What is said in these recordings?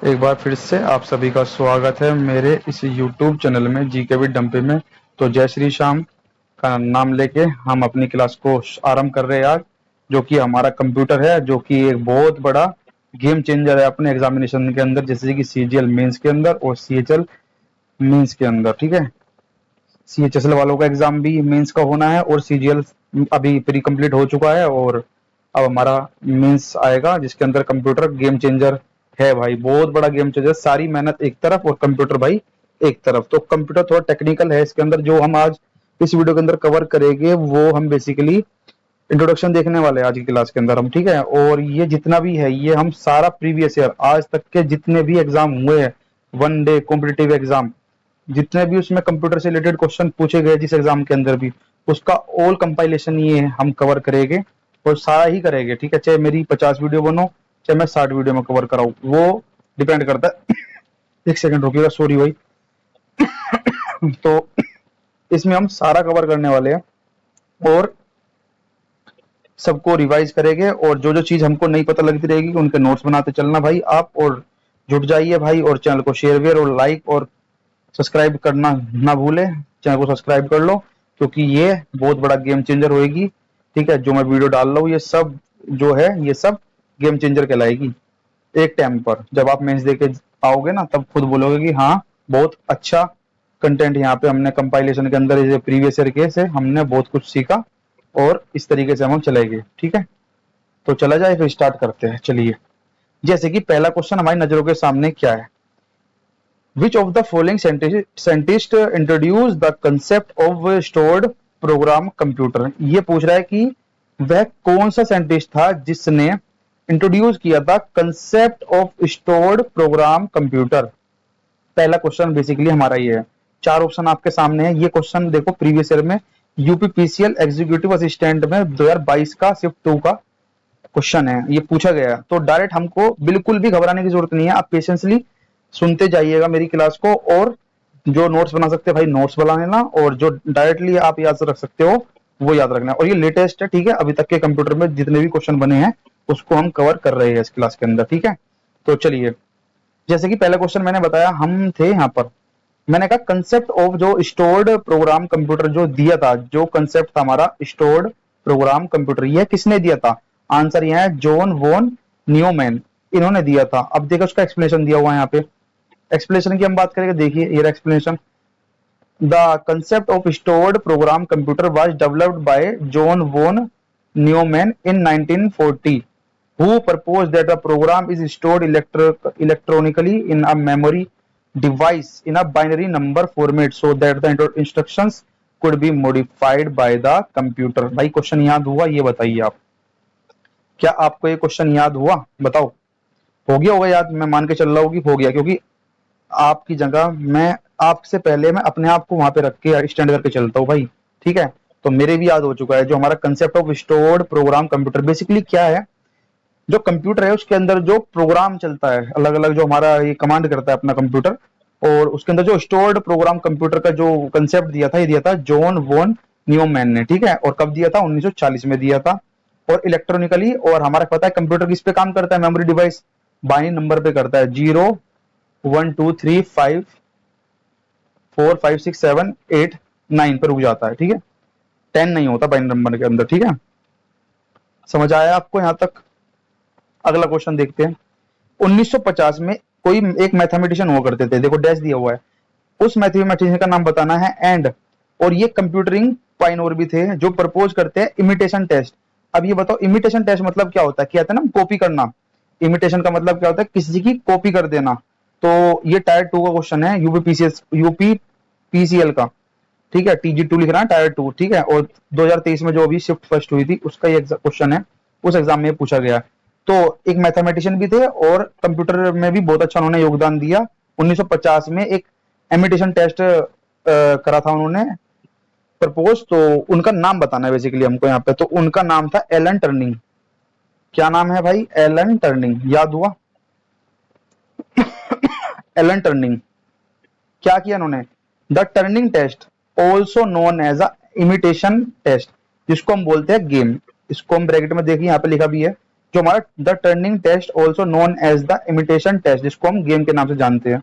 एक बार फिर से आप सभी का स्वागत है मेरे इस YouTube चैनल में जीके विद डम्पी में। तो जय श्री श्याम का नाम लेके हम अपनी क्लास को आरंभ कर रहे हैं आज, जो कि हमारा कंप्यूटर है, जो कि एक बहुत बड़ा गेम चेंजर है अपने एग्जामिनेशन के अंदर, जैसे कि सीजीएल मेंस के अंदर और सीएचएल मेंस के अंदर। ठीक है, सीएचएसएल वालों का एग्जाम भी मेंस का होना है और सीजीएल अभी प्री कंप्लीट हो चुका है और अब हमारा मेंस आएगा, जिसके अंदर कंप्यूटर गेम चेंजर है भाई, बहुत बड़ा गेम चेंजर। सारी मेहनत एक तरफ और कंप्यूटर भाई एक तरफ। तो कंप्यूटर थोड़ा टेक्निकल है इसके अंदर। जो हम आज इस वीडियो के अंदर कवर करेंगे वो हम बेसिकली इंट्रोडक्शन देखने वाले हैं आज की क्लास के अंदर हम। ठीक है, और ये जितना भी है ये हम सारा प्रीवियस ईयर आज तक के जितने भी एग्जाम हुए हैं, वन डे कॉम्पिटिटिव एग्जाम, जितने भी उसमें कंप्यूटर से रिलेटेड क्वेश्चन पूछे गए जिस एग्जाम के अंदर भी, उसका ऑल कंपाइलेशन ये हम कवर करेंगे और सारा ही करेंगे। ठीक है, चाहे मेरी 50 वीडियो बनो चाहे मैं 60 वीडियो में कवर कराऊं, वो डिपेंड करता है। एक सेकंड रुकिएगा, सॉरी भाई। तो इसमें हम सारा कवर करने वाले हैं और सबको रिवाइज करेंगे, और जो जो चीज हमको नहीं पता लगती रहेगी उनके नोट्स बनाते चलना भाई आप, और जुट जाइए भाई, और चैनल को शेयर वेयर और लाइक और सब्सक्राइब करना ना भूले। चैनल को सब्सक्राइब कर लो क्योंकि ये बहुत बड़ा गेम चेंजर होएगी। ठीक है, जो मैं वीडियो डाल रहा हूँ ये सब जो है ये सब गेम चेंजर कहलाएगी एक टाइम पर। जब आप मेंस दे के आओगे ना तब खुद बोलोगे कि हाँ बहुत अच्छा कंटेंट यहाँ पे हमने कंपाइलेशन के अंदर प्रीवियस ईयर के से हमने बहुत कुछ सीखा और इस तरीके से हम चलेंगे। ठीक है, तो चला जाए फिर स्टार्ट करते हैं। चलिए, जैसे कि पहला क्वेश्चन हमारी नजरों के सामने क्या है, Which of the following scientist introduced the concept of stored program computer? ये पूछ रहा है कि वह कौन सा साइंटिस्ट था जिसने इंट्रोड्यूस किया था concept of stored program computer. पहला क्वेश्चन बेसिकली हमारा ये है। चार ऑप्शन आपके सामने है। ये क्वेश्चन देखो प्रीवियस ईयर में यूपीपीसीएल एग्जीक्यूटिव असिस्टेंट में 2022 का शिफ्ट 2 का क्वेश्चन है, ये पूछा गया है। तो डायरेक्ट हमको बिल्कुल भी घबराने की जरूरत नहीं है, आप पेशेंसली सुनते जाइएगा मेरी क्लास को, और जो नोट्स बना सकते हैं भाई नोट्स बना लेना, और जो डायरेक्टली आप याद रख सकते हो वो याद रखना। और ये लेटेस्ट है, ठीक है, अभी तक के कंप्यूटर में जितने भी क्वेश्चन बने हैं उसको हम कवर कर रहे हैं इस क्लास के अंदर। ठीक है, तो चलिए, जैसे कि पहला क्वेश्चन मैंने बताया, हम थे यहाँ पर, मैंने कहा कंसेप्ट ऑफ जो स्टोर्ड प्रोग्राम कंप्यूटर जो दिया था, जो कंसेप्ट था हमारा स्टोर्ड प्रोग्राम कंप्यूटर, ये किसने दिया था? आंसर यह है जॉन वॉन न्यूमैन, इन्होंने दिया था। अब देखो उसका एक्सप्लेनेशन दिया हुआ है यहाँ पे। एक्सप्लेनेशन की हम बात करेंगे, देखिए ये explanation. The concept of stored program computer was developed by John von Neumann in 1940 who proposed that a program is stored electronically in a memory device in a binary number format so that the instructions could be modified by the computer। भाई question याद हुआ? ये बताइए आप, क्या आपको ये question याद हुआ? बताओ, हो गया होगा याद? मैं मान के चल रहा हूँ कि हो गया, क्योंकि आपकी जगह मैं आपसे पहले मैं अपने आप को वहां पे रख के स्टैंड करके चलता हूँ भाई। ठीक है, तो मेरे भी याद हो चुका है। जो हमारा concept of stored program computer basically क्या है, जो कंप्यूटर है उसके अंदर जो प्रोग्राम चलता है अलग अलग, जो हमारा ये कमांड करता है अपना कंप्यूटर, और उसके अंदर जो स्टोर्ड प्रोग्राम कंप्यूटर का जो कंसेप्ट दिया था, ये दिया था जॉन वॉन न्यूमैन ने। ठीक है, और कब दिया था? 1940 में दिया था, और इलेक्ट्रॉनिकली। और हमारा पता है कंप्यूटर किस पे काम करता है? मेमोरी डिवाइस, बाइनरी नंबर पे करता है। 0 1 2 3 5 4 5 6 7 8 9 पे रुक जाता है। ठीक है, 10 नहीं होता बाइनरी नंबर के अंदर। ठीक है, समझ आया आपको यहां तक? अगला क्वेश्चन देखते हैं। 1950 में कोई एक मैथमेटिशियन हुआ करते थे, देखो डैश दिया हुआ है, उस मैथमेटिशियन का नाम बताना है। एंड और ये कंप्यूटरिंग पाइनोर भी थे जो प्रपोज करते हैं इमिटेशन टेस्ट। अब ये बताओ इमिटेशन टेस्ट मतलब क्या होता है? क्या होता है ना, कॉपी करना। इमिटेशन का मतलब क्या होता है? किसी की कॉपी कर देना। तो ये टायर 2 का क्वेश्चन है यूपीपीसीएल का। ठीक है, TG2 लिख रहा है, टायर 2। ठीक है, और 2023 में जो अभी शिफ्ट फर्स्ट हुई थी उसका ये क्वेश्चन है, उस एग्जाम में पूछा गया। तो एक मैथमेटिशियन भी थे और कंप्यूटर में भी बहुत अच्छा उन्होंने योगदान दिया। 1950 में एक इमिटेशन टेस्ट करा था उन्होंने प्रपोज। तो उनका नाम बताना है बेसिकली हमको यहाँ पे। तो उनका नाम था एलन टर्निंग। क्या नाम है भाई? एलन टर्निंग, याद हुआ? एलन टर्निंग क्या किया उन्होंने? The Turing test also known as a imitation test, जिसको हम बोलते हैं गेम। इसको हम ब्रैकेट में देखिए, यहाँ पे लिखा भी है जो हमारा the Turing test also known as the imitation test, जिसको हम गेम के नाम से जानते हैं,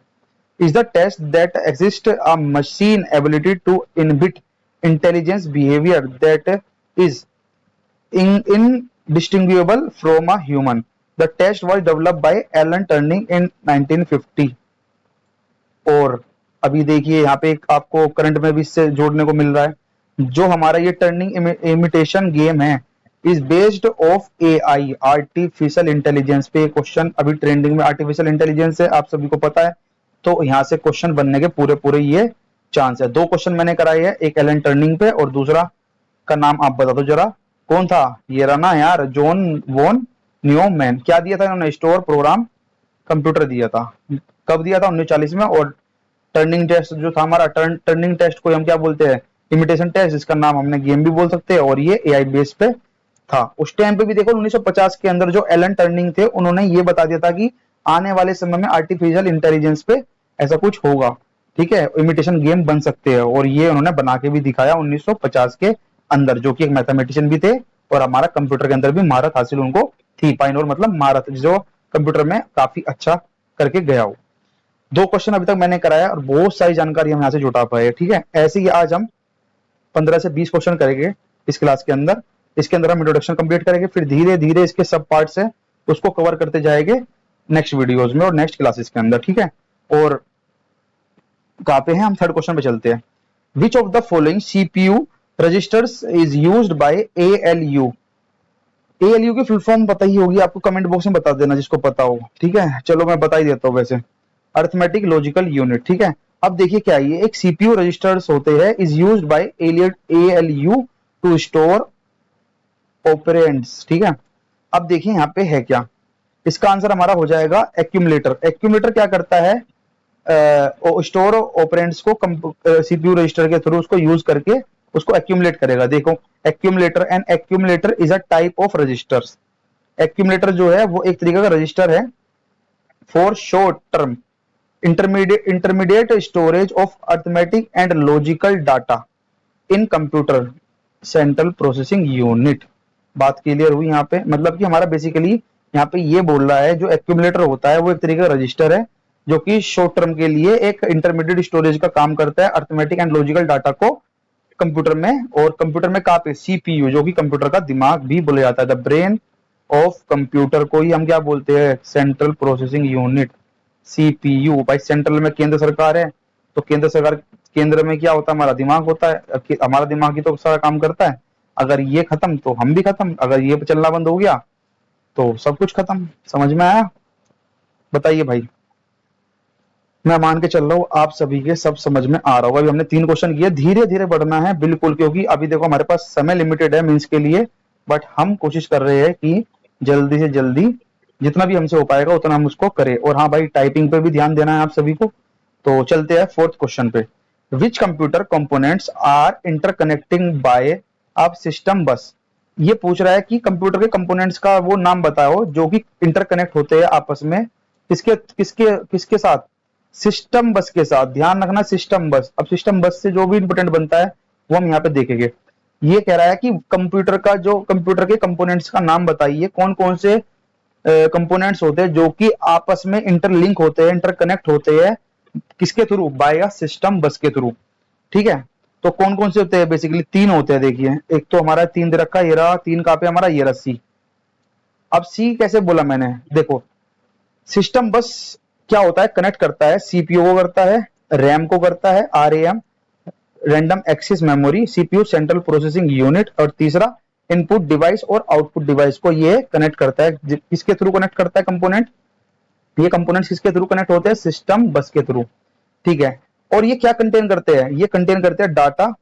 is the test that exists a machine ability to inhibit intelligence behavior that is indistinguishable from a human. The test was developed by Alan Turing in 1950. और अभी देखिए यहाँ पे आपको करंट में भी इससे जोड़ने को मिल रहा है, जो हमारा ये टर्निंग इमिटेशन गेम है is based of AI, artificial intelligence पे। क्वेश्चन अभी ट्रेंडिंग में आर्टिफिशियल इंटेलिजेंस है, आप सभी को पता है, तो यहाँ से क्वेश्चन बनने के पूरे पूरे ये चांस है। 2 क्वेश्चन मैंने कराए हैं, एक एलन टर्निंग पे और दूसरा का नाम आप बता दो जरा, कौन था? ये रहा ना यार, जॉन वॉन न्यूमैन। क्या दिया था इन्होंने? स्टोर प्रोग्राम कंप्यूटर दिया था। कब दिया था? 1940 में। और टर्निंग टेस्ट जो था हमारा, टर्निंग टेस्ट को हम क्या बोलते हैं? इमिटेशन टेस्ट, इसका नाम हमने गेम भी बोल सकते हैं, और ये एआई बेस पे था। उस टाइम पे भी देखो 1950 के अंदर जो एलन टर्निंग थे, उन्होंने ये बता दिया था कि आने वाले समय में आर्टिफिशियल इंटेलिजेंस पे ऐसा कुछ होगा, ठीक है, इमिटेशन गेम बन सकते हैं, और ये उन्होंने बना के भी दिखाया 1950 के अंदर, जो कि एक मैथमेटिशियन भी थे और हमारा कंप्यूटर के अंदर भी महारत हासिल उनको थी। पाइनोर मतलब महारत, जो कंप्यूटर में काफी अच्छा करके गया हो। 2 क्वेश्चन अभी तक मैंने कराया और बहुत सारी जानकारी हम यहाँ से जुटा पाए, ठीक है। ऐसे ही आज हम 15 से 20 क्वेश्चन करेंगे इस क्लास के अंदर। इसके अंदर हम इंट्रोडक्शन कंप्लीट करेंगे, फिर धीरे धीरे इसके सब पार्ट्स है उसको कवर करते जाएंगे नेक्स्ट वीडियोस में और नेक्स्ट क्लासेस के अंदर, ठीक है। और कहाँ पे हैं हम? 3rd क्वेश्चन पे चलते हैं। Which of the following CPU registers is used by ALU? ALU की फुल फॉर्म पता ही होगी आपको, कमेंट बॉक्स में बता देना जिसको पता हो, ठीक है। चलो मैं बता ही देता हूँ, वैसे अरिथमेटिक लॉजिकल यूनिट, ठीक है। अब देखिए क्या ये एक सीपीयू रजिस्टर्स होते हैं, is used by ALU to store operands, ठीक है। अब देखिए यहाँ पे है क्या, इसका आंसर हमारा हो जाएगा एक्यूमुलेटर। एक्यूमुलेटर क्या करता है? स्टोर ऑपरेंड्स को सीपीयू रजिस्टर के थ्रू उसको यूज करके उसको एक्यूमुलेट करेगा। देखो accumulator, and accumulator is a type of registers. Accumulator जो है वो एक तरीके का रजिस्टर है for short term intermediate storage of arithmetic and logical data in computer central processing unit. बात क्लियर हुई यहाँ पे? मतलब कि हमारा बेसिकली यहाँ पे ये बोल रहा है जो एक्यूमुलेटर होता है वो एक तरीके का रजिस्टर है जो कि शॉर्ट टर्म के लिए एक इंटरमीडिएट स्टोरेज का काम करता है अरिथमेटिक एंड लॉजिकल डाटा को कंप्यूटर में। और कंप्यूटर में कहाँ पे? सीपीयू, जो कि कंप्यूटर का दिमाग भी बोला जाता है, द ब्रेन ऑफ कंप्यूटर को ही हम क्या बोलते हैं? Central processing unit, CPU. भाई सेंट्रल में केंद्र सरकार है, तो केंद्र सरकार, केंद्र में क्या होता है? हमारा दिमाग होता है, हमारा दिमाग ही तो सारा काम करता है। अगर ये खत्म तो हम भी खत्म, अगर ये चलना बंद हो गया तो सब कुछ खत्म। समझ में आया? बताइए भाई। मैं मान के चल रहा हूँ आप सभी के सब समझ में आ रहा होगा। अभी हमने 3 क्वेश्चन किए, धीरे धीरे बढ़ना है बिल्कुल, क्योंकि अभी देखो हमारे पास समय लिमिटेड है मीन्स के लिए, बट हम कोशिश कर रहे हैं कि जल्दी से जल्दी जितना भी हमसे हो पाएगा उतना हम उसको करें। और हाँ भाई, टाइपिंग पे भी ध्यान देना है आप सभी को। तो चलते हैं 4th क्वेश्चन पे। Which computer components are interconnecting by a system bus? ये पूछ रहा है कि कंप्यूटर के कंपोनेंट्स का वो नाम बताओ जो कि इंटरकनेक्ट होते हैं आपस में, किसके किसके किसके साथ? सिस्टम बस के साथ। ध्यान रखना, सिस्टम बस। अब सिस्टम बस से जो भी इंपोर्टेंट बनता है वो हम यहाँ पे देखेंगे। ये कह रहा है कि कंप्यूटर का जो कंप्यूटर के कंपोनेंट्स का नाम बताइए, कौन कौन से कंपोनेंट्स होते हैं जो कि आपस में इंटरलिंक होते हैं, इंटरकनेक्ट होते हैं, किसके थ्रू? बाय अ सिस्टम बस के थ्रू, ठीक है। तो कौन कौन से होते हैं? बेसिकली 3 होते हैं। देखिए एक तो हमारा 3 दे रखा, ये रहा 3 कहाँ पे हमारा? ये रहा सी। अब सी कैसे बोला मैंने? देखो सिस्टम बस क्या होता है? कनेक्ट करता है सीपीयू को, करता है रैम को, करता है RAM random access memory, CPU central processing unit, और तीसरा इनपुट डिवाइस और आउटपुट डिवाइस को ये कनेक्ट करता है। किसके थ्रू कनेक्ट करता है कंपोनेंट? ये कंपोनेंट्स किसके थ्रू कनेक्ट होते हैं? सिस्टम बस के थ्रू, ठीक है। और ये क्या कंटेन करते हैं? ये कंटेन करते हैं data,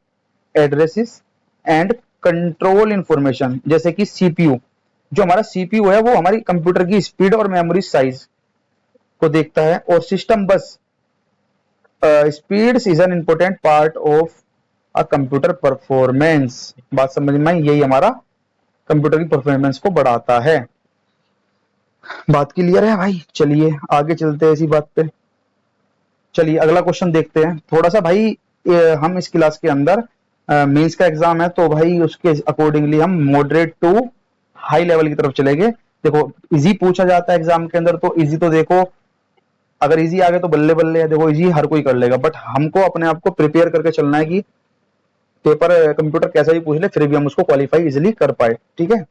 addresses and control information. जैसे कि सीपीयू, जो हमारा सीपीयू है वो हमारी कंप्यूटर की स्पीड और मेमोरी साइज को देखता है। और सिस्टम बस speed is an important part of a computer performance. बात समझ में आई? यही हमारा कंप्यूटर की परफॉर्मेंस को बढ़ाता है। बात क्लियर है भाई? चलिए आगे चलते हैं इसी बात पे। चलिए अगला क्वेश्चन देखते हैं। थोड़ा सा भाई हम इस क्लास के अंदर मेंस का एग्जाम है, तो भाई उसके अकॉर्डिंगली हम मॉडरेट टू हाई लेवल की तरफ चलेंगे। देखो इजी पूछा जाता है एग्जाम के अंदर, तो इजी तो देखो अगर इजी आ गए तो बल्ले बल्ले है, देखो इजी हर कोई कर लेगा, बट हमको अपने आप को प्रिपेयर करके चलना है कि पेपर कंप्यूटर कैसा भी पूछ ले फिर भी हम उसको क्वालिफाई इजिली कर पाए, ठीक है।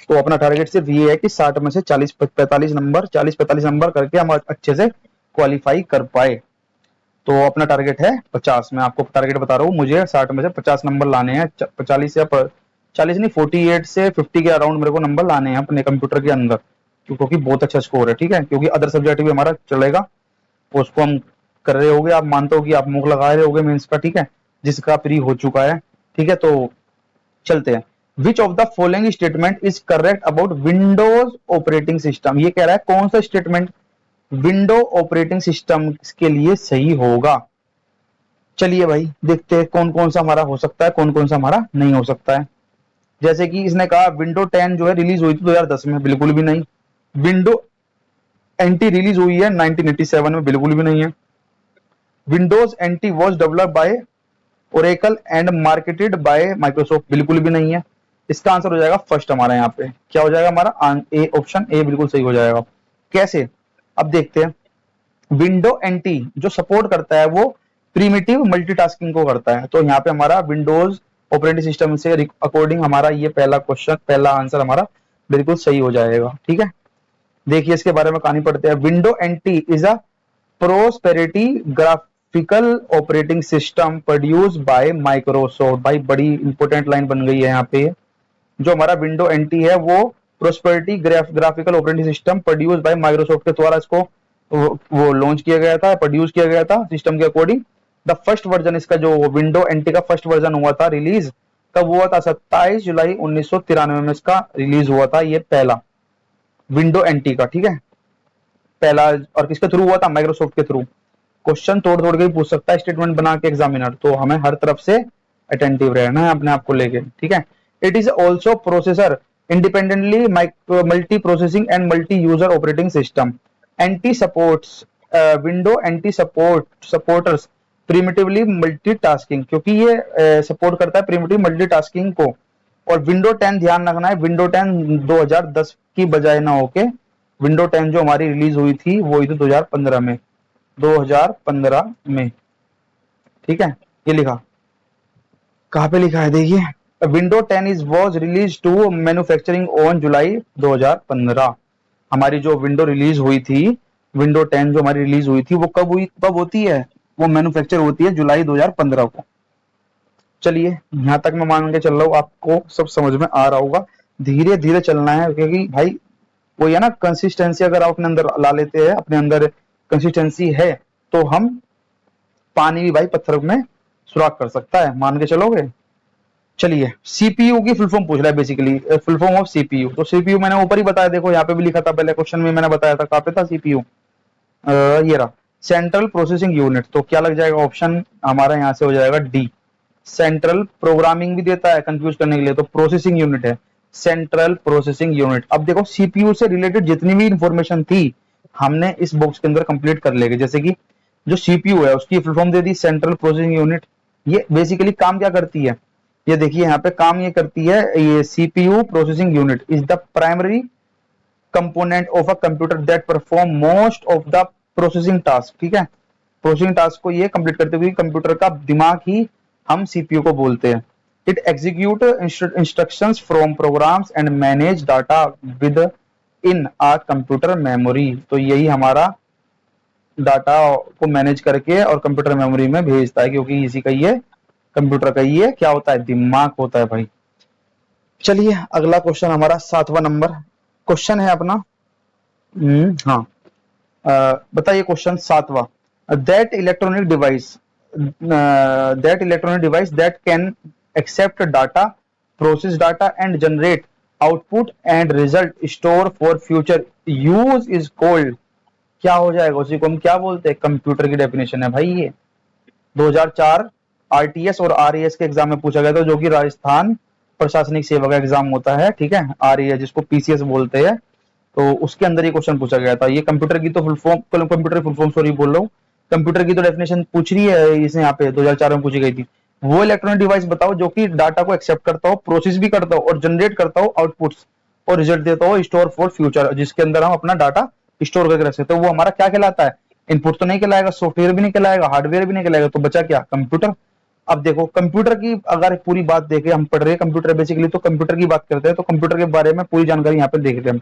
तो अपना टारगेट सिर्फ ये है कि 60 में से 40-45 नंबर करके हम अच्छे से क्वालिफाई कर पाए। तो अपना टारगेट है 50, मैं आपको टारगेट बता रहा हूँ, मुझे 60 में से 50 नंबर लाने हैं, 40 या 40 नहीं 48 से 50 के अराउंड मेरे को नंबर लाने हैं अपने कंप्यूटर के अंदर, क्योंकि बहुत अच्छा स्कोर है, ठीक है। क्योंकि अदर सब्जेक्ट भी हमारा चलेगा, उसको हम कर रहे होगे, आप मानते हो कि आप मुंह लगा रहे होगे मेंस का, ठीक है, जिसका प्री हो चुका है, ठीक है। तो चलते हैं। Which of the following statement is correct about Windows operating system, ये कह रहा है कौन सा स्टेटमेंट विंडो ऑपरेटिंग सिस्टम के लिए सही होगा। चलिए भाई देखते हैं कौन कौन सा हमारा हो सकता है, कौन कौन सा हमारा नहीं हो सकता है। जैसे कि इसने कहा विंडो 10 जो है रिलीज हुई थी 2010 में, बिल्कुल भी नहीं। विंडो एंटी रिलीज हुई है 1987 में, बिल्कुल भी नहीं है। Windows anti was developed by Oracle and marketed bye Microsoft, बिल्कुल भी नहीं है। इसका आंसर हो जाएगा फर्स्ट हमारा, यहाँ पे क्या हो जाएगा हमारा ए, ऑप्शन ए बिल्कुल सही हो जाएगा। कैसे, अब देखते हैं। विंडो एंटी जो सपोर्ट करता है वो प्रीमिटिव मल्टीटास्किंग को करता है, तो यहाँ पे हमारा विंडोज ऑपरेटिंग सिस्टम से अकॉर्डिंग हमारा ये पहला क्वेश्चन, पहला आंसर हमारा बिल्कुल सही हो जाएगा, ठीक है। देखिए इसके बारे में कहानी पढ़ते हैं। Window anti is a prosperity graphical operating system produce by Microsoft, भाई बड़ी इंपॉर्टेंट लाइन बन गई है यहाँ पे। जो हमारा विंडो एंटी है वो prosperity graphical operating system produce by Microsoft के द्वारा इसको वो लॉन्च किया गया था, प्रोड्यूस किया गया था सिस्टम के अकॉर्डिंग। द फर्स्ट वर्जन, इसका जो विंडो एंटी का फर्स्ट वर्जन हुआ था रिलीज, कब हुआ था 27 जुलाई 1993 में इसका रिलीज हुआ था, ये पहला विंडो एंटी का, ठीक है, पहला। और किसके थ्रू हुआ था, माइक्रोसॉफ्ट के थ्रू। क्वेश्चन तोड़ तोड़ के भी पूछ सकता है स्टेटमेंट बना के एग्जामिनर, तो हमें हर तरफ से अटेंटिव रहना है अपने आप को लेके, ठीक है। It is also processor independently multi processing and multi user operating system. NT supports window NT supporters primitively multitasking, क्योंकि ये सपोर्ट करता है प्रिमिटिव मल्टीटास्किंग को। और विंडो 10 ध्यान रखना है, विंडो 10 2010 की बजाय ना होके विंडो 10 जो हमारी रिलीज हुई थी वो हुई थी 2015 में, 2015 में, ठीक है। ये लिखा कहां पे लिखा है, देखिए window 10 is was release to manufacturing on July 2015। हमारी जो विंडो रिलीज हुई थी, विंडो 10 जो हमारी रिलीज हुई थी वो कब हुई, कब होती है, वो मैन्युफैक्चर होती है जुलाई 2015 को। चलिए यहां तक मैं मान के चल रहा हूँ आपको सब समझ में आ रहा होगा। धीरे धीरे चलना है, क्योंकि भाई वो है ना कंसिस्टेंसी, अगर आप अपने अंदर ला लेते हैं, अपने अंदर कंसिस्टेंसी है, तो हम पानी भी भाई पत्थर में सुराख कर सकता है, मान के चलोगे। चलिए सीपीयू की फुल फॉर्म पूछ रहा है basically, full form of CPU. तो सीपीयू मैंने ऊपर ही बताया, देखो यहाँ पे भी लिखा था, पहले क्वेश्चन में मैंने बताया था, कहाँ पे था सीपीयू, ये रहा सेंट्रल प्रोसेसिंग यूनिट। तो क्या लग जाएगा ऑप्शन हमारा यहाँ से हो जाएगा डी। सेंट्रल प्रोग्रामिंग भी देता है कंफ्यूज करने के लिए, तो प्रोसेसिंग यूनिट है सेंट्रल प्रोसेसिंग यूनिट। अब देखो सीपीयू से रिलेटेड जितनी भी इंफॉर्मेशन थी हमने इस बॉक्स के अंदर कंप्लीट कर लेंगे। जैसे कि जो सीपीयू है उसकी full form they the central processing unit. ये बेसिकली काम क्या करती है, ये देखिए यहाँ पे काम ये करती है, ये CPU processing unit is the primary component of a computer that perform most of the processing task, ठीक है। प्रोसेसिंग टास्क को ये कंप्लीट करते हुए कंप्यूटर का दिमाग ही हम सीपीयू को बोलते हैं। It execute instructions from programs and manage data within a computer memory. तो यही हमारा डाटा को मैनेज करके और कंप्यूटर मेमोरी में भेजता है, क्योंकि इसी का ये कंप्यूटर का ये क्या होता है, दिमाग होता है भाई। चलिए अगला क्वेश्चन हमारा 7वां नंबर क्वेश्चन है अपना। हाँ बताइए क्वेश्चन 7वां। That electronic device that can accept data, process data and generate output and result store for future use is called, क्या हो जाएगा, उसी को हम क्या बोलते हैं, कंप्यूटर की डेफिनेशन है भाई ये। 2004 आरटीएस और आरईएस के एग्जाम में पूछा गया था, जो कि राजस्थान प्रशासनिक सेवा का एग्जाम होता है, ठीक है, आरईएस जिसको पीसीएस बोलते हैं। तो उसके अंदर ये क्वेश्चन पूछा गया था। ये कंप्यूटर की तो full form, computer full form sorry बोल रहा हूँ, कंप्यूटर की तो डेफिनेशन पूछ रही है इसे, यहाँ पे 2004 में पूछी गई थी। वो इलेक्ट्रॉनिक डिवाइस बताओ जो कि डाटा को एक्सेप्ट करता हो, प्रोसेस भी करता हो और जनरेट करता हो आउटपुट्स, और रिजल्ट देता हो स्टोर फॉर फ्यूचर, जिसके अंदर हम अपना डाटा स्टोर करके रख सकते हैं। वो हमारा क्या कहलाता है? इनपुट तो नहीं कहलाएगा, सॉफ्टवेयर भी नहीं कहलाएगा, हार्डवेयर भी नहीं कहलाएगा, तो बचा क्या? कंप्यूटर। अब देखो कंप्यूटर की अगर पूरी बात देखें, हम पढ़ रहे हैं कंप्यूटर बेसिकली, तो कंप्यूटर की बात करते हैं, तो कंप्यूटर के बारे में पूरी जानकारी यहाँ पे देखते हैं हम।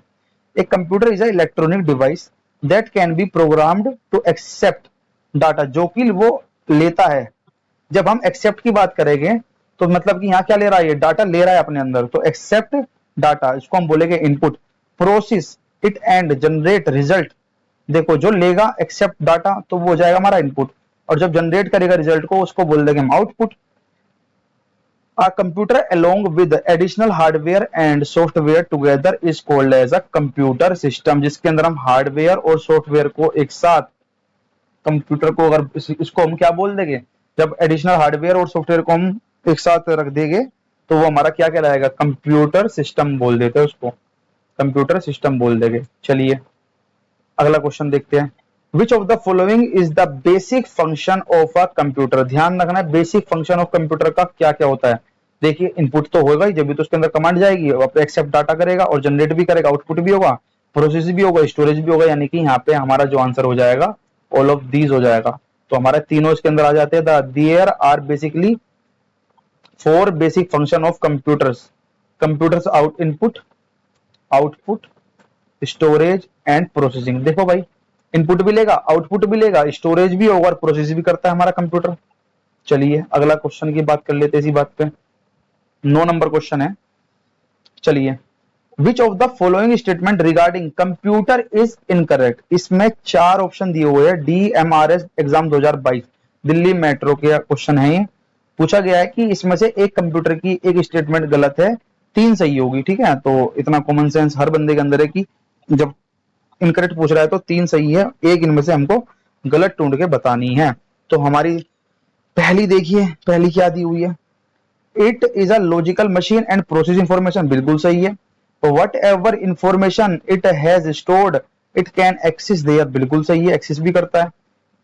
एक computer is a electronic device that can be programmed to accept data, जो कि वो लेता है। जब हम एक्सेप्ट की बात करेंगे तो मतलब कि यहाँ क्या ले रहा है? ये डाटा ले रहा है अपने अंदर, तो एक्सेप्ट डाटा, इसको हम बोलेंगे input. Process it and generate result. देखो जो लेगा एक्सेप्ट डाटा तो वो हो जाएगा हमारा इनपुट, और जब जनरेट करेगा रिजल्ट को उसको बोल देंगे हम output. A computer along with additional hardware and software together is called as a computer system, जिसके अंदर हम हार्डवेयर और सॉफ्टवेयर को एक साथ, कंप्यूटर को अगर इसको हम क्या बोल देंगे? जब एडिशनल हार्डवेयर और सॉफ्टवेयर को हम एक साथ रख देंगे तो वो हमारा क्या कहलाएगा? कंप्यूटर सिस्टम बोल देते हैं उसको, कंप्यूटर सिस्टम बोल देंगे। चलिए अगला क्वेश्चन देखते हैं। Which of the following is the basic function of a computer? ध्यान रखना है बेसिक फंक्शन ऑफ कंप्यूटर का क्या क्या होता है। देखिए इनपुट तो होगा ही, जब भी तो उसके अंदर कमांड जाएगी, एक्सेप्ट डाटा करेगा और जनरेट भी करेगा, आउटपुट भी होगा, प्रोसेस भी होगा, स्टोरेज भी होगा, यानी कि यहाँ पे हमारा जो आंसर हो जाएगा ऑल ऑफ दीज हो जाएगा। तो हमारे तीनों इसके अंदर आ जाते हैं। There are basically 4 basic function of computers. Computers out input, output, storage and processing. देखो भाई इनपुट भी लेगा, आउटपुट भी लेगा, स्टोरेज भी होगा और प्रोसेस भी करता है हमारा कंप्यूटर। चलिए अगला क्वेश्चन की बात कर लेते हैं इसी बात पे। 9 नंबर क्वेश्चन है। चलिए which of the following statement regarding computer is incorrect? इसमें 4 ऑप्शन दिए हुए हैं। DMRS एग्जाम 2022 दिल्ली मेट्रो के क्वेश्चन है ये। पूछा गया है कि इसमें से एक कंप्यूटर की एक स्टेटमेंट गलत है, 3 सही होगी। ठीक है, तो इतना कॉमन सेंस हर बंदे के अंदर है कि जब इनकरेक्ट पूछ रहा है तो 3 सही है, एक इनमें से हमको गलत ढूंढ के बतानी है। तो हमारी पहली देखिए, पहली क्या दी हुई है? It is a logical machine and process information, बिल्कुल सही है। Whatever information it has stored it can access there, बिल्कुल सही है, एक्सेस भी करता है।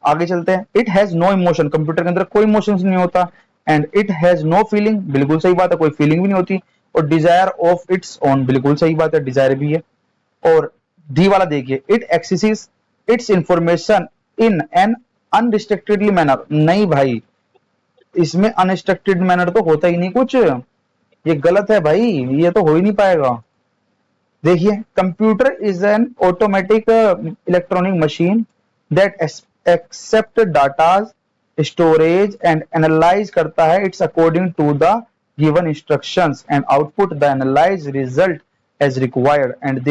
आगे चलते हैं। It has no emotion, computer के अंदर कोई इमोशंस नहीं होता। And it has no feeling, बिल्कुल सही बात है, कोई फीलिंग भी नहीं होती। और डिजायर ऑफ इट्स ओन, बिल्कुल सही बात है, डिजायर भी है। और डी वाला देखिए, it accesses its information in an unrestrictedly manner, नहीं भाई इसमें अनरिस्ट्रिक्टेड मैनर तो होता ही नहीं कुछ, ये गलत है भाई, ये तो हो ही नहीं पाएगा। देखिए computer is an automatic electronic machine that accept data, storage and analyse करता है it's according to the given instructions and output the analyse result as required and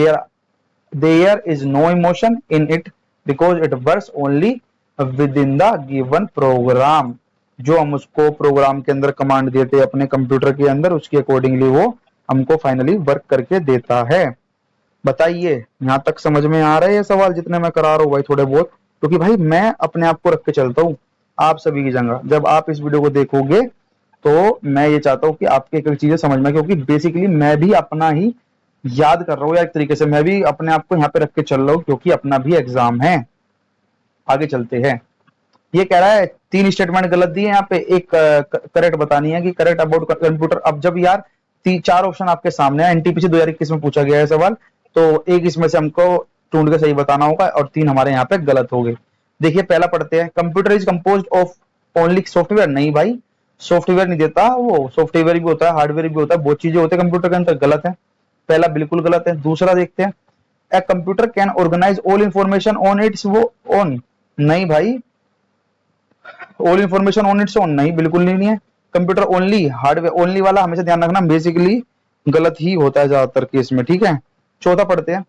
there is no emotion in it because it works only within the given program। जो हम उसको programme के अंदर command देते हैं अपने कंप्यूटर के अंदर, उसके अकॉर्डिंगली वो हमको फाइनली वर्क करके देता है। बताइए यहां तक समझ में आ रहा है ये सवाल जितने मैं करा रहा हूँ भाई थोड़े बहुत? क्योंकि भाई मैं अपने आप को रख के चलता हूँ आप सभी की जगह। जब आप इस वीडियो को देखोगे तो मैं ये चाहता हूँ कि आपके एक चीजें समझ में, क्योंकि बेसिकली मैं भी अपना ही याद कर रहा हूँ, या एक तरीके से मैं भी अपने आप को यहाँ पे रख के चल रहा हूँ, क्योंकि अपना भी एग्जाम है। आगे चलते हैं। ये कह रहा है 3 स्टेटमेंट गलत दिए यहाँ पे, एक करेक्ट बतानी है कि करेक्ट अबाउट कंप्यूटर। अब जब यार 4 ऑप्शन आपके सामने है, एनटीपीसी 2021 में पूछा गया है सवाल, तो एक इसमें से हमको ढूंढ के सही बताना होगा और 3 हमारे यहाँ पे गलत हो गए। देखिए पहला पढ़ते हैं। Computer is composed of only software, नहीं भाई सॉफ्टवेयर नहीं देता, वो सॉफ्टवेयर भी होता है, हार्डवेयर भी होता है, बहुत चीजें होती है कंप्यूटर के अंदर, गलत है, पहला बिल्कुल गलत है। दूसरा देखते हैं, a computer can organise all information on its वो ओन, नहीं भाई all information on its own नहीं, बिल्कुल नहीं है। कंप्यूटर ओनली, हार्डवेयर ओनली वाला हमेशा ध्यान रखना बेसिकली गलत ही होता है ज्यादातर केस में। ठीक है, चौथा पढ़ते हैं।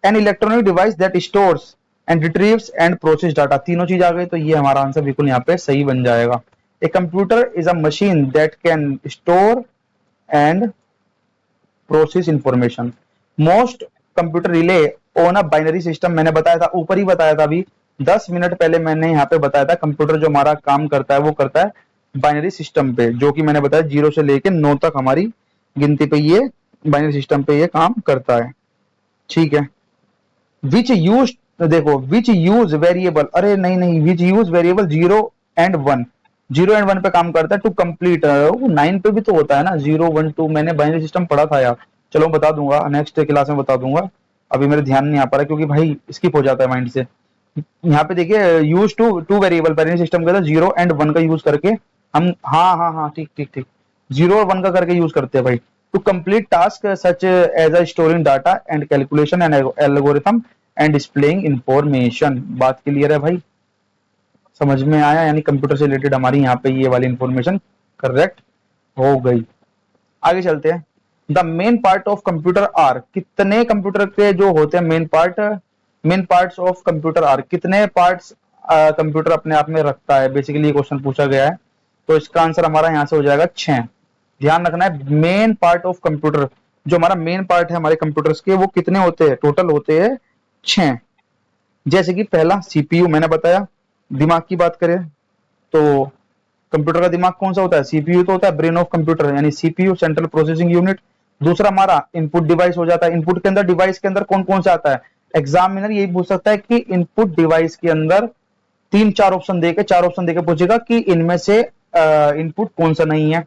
An electronic device that stores and retrieves and process data, तीनों चीज आ गई तो ये हमारा आंसर बिल्कुल यहाँ पे सही बन जाएगा। A computer is a machine that can store and process information. Most computer relay on a binary system, मैंने बताया था, ऊपर ही बताया था अभी 10 मिनट पहले मैंने यहाँ पे बताया था, कंप्यूटर जो हमारा काम करता है वो करता है बाइनरी सिस्टम पे, जो कि मैंने बताया 0 से लेके 9 तक हमारी गिनती पे ये बाइनरी सिस्टम पे ये काम करता है। ठीक है, विच यूज, देखो विच यूज वेरिएबल, अरे नहीं नहीं, विच यूज वेरिएबल 0 एंड 1, 0 एंड 1 पे काम करता है टू कंप्लीट। 9 पे भी तो होता है ना 0 1 2, मैंने बाइनरी सिस्टम पढ़ा था यार, चलो बता दूंगा, नेक्स्ट क्लास में बता दूंगा, अभी मेरे ध्यान नहीं आ पा रहा क्योंकि भाई स्किप हो जाता है माइंड से। यहाँ पे देखिए use to two variable parent system के अंदर 0 एंड 1 का यूज करके हम, हाँ हाँ हाँ ठीक ठीक ठीक, 0 और 1 का करके यूज करते हैं भाई, to complete task such as a storing data and calculation and algorithm and displaying information. बात क्लियर है भाई, समझ में आया? यानी कंप्यूटर से रिलेटेड हमारी यहाँ पे ये वाली इंफॉर्मेशन करेक्ट हो गई। आगे चलते हैं। The main part of computer are, कितने कंप्यूटर के जो होते हैं main part, main parts of computer are, कितने पार्ट्स कंप्यूटर अपने आप में रखता है, बेसिकली ये क्वेश्चन पूछा गया है। तो इसका आंसर हमारा यहाँ से हो जाएगा 6। ध्यान रखना है मेन पार्ट ऑफ कंप्यूटर, जो हमारा मेन पार्ट है हमारे कंप्यूटर्स के, वो कितने होते हैं, टोटल होते हैं 6। जैसे कि पहला सीपीयू मैंने बताया, दिमाग की बात करें तो कंप्यूटर का दिमाग कौन सा होता है, सीपीयू तो होता है ब्रेन ऑफ कंप्यूटर, यानी सीपीयू सेंट्रल प्रोसेसिंग यूनिट। दूसरा हमारा इनपुट डिवाइस हो जाता है, इनपुट के अंदर डिवाइस के अंदर कौन कौन सा आता है, एग्जामिनर यही पूछ सकता है कि इनपुट डिवाइस के अंदर 3-4 ऑप्शन देके, 4 ऑप्शन देके पूछेगा कि इनमें से इनपुट कौन सा नहीं है,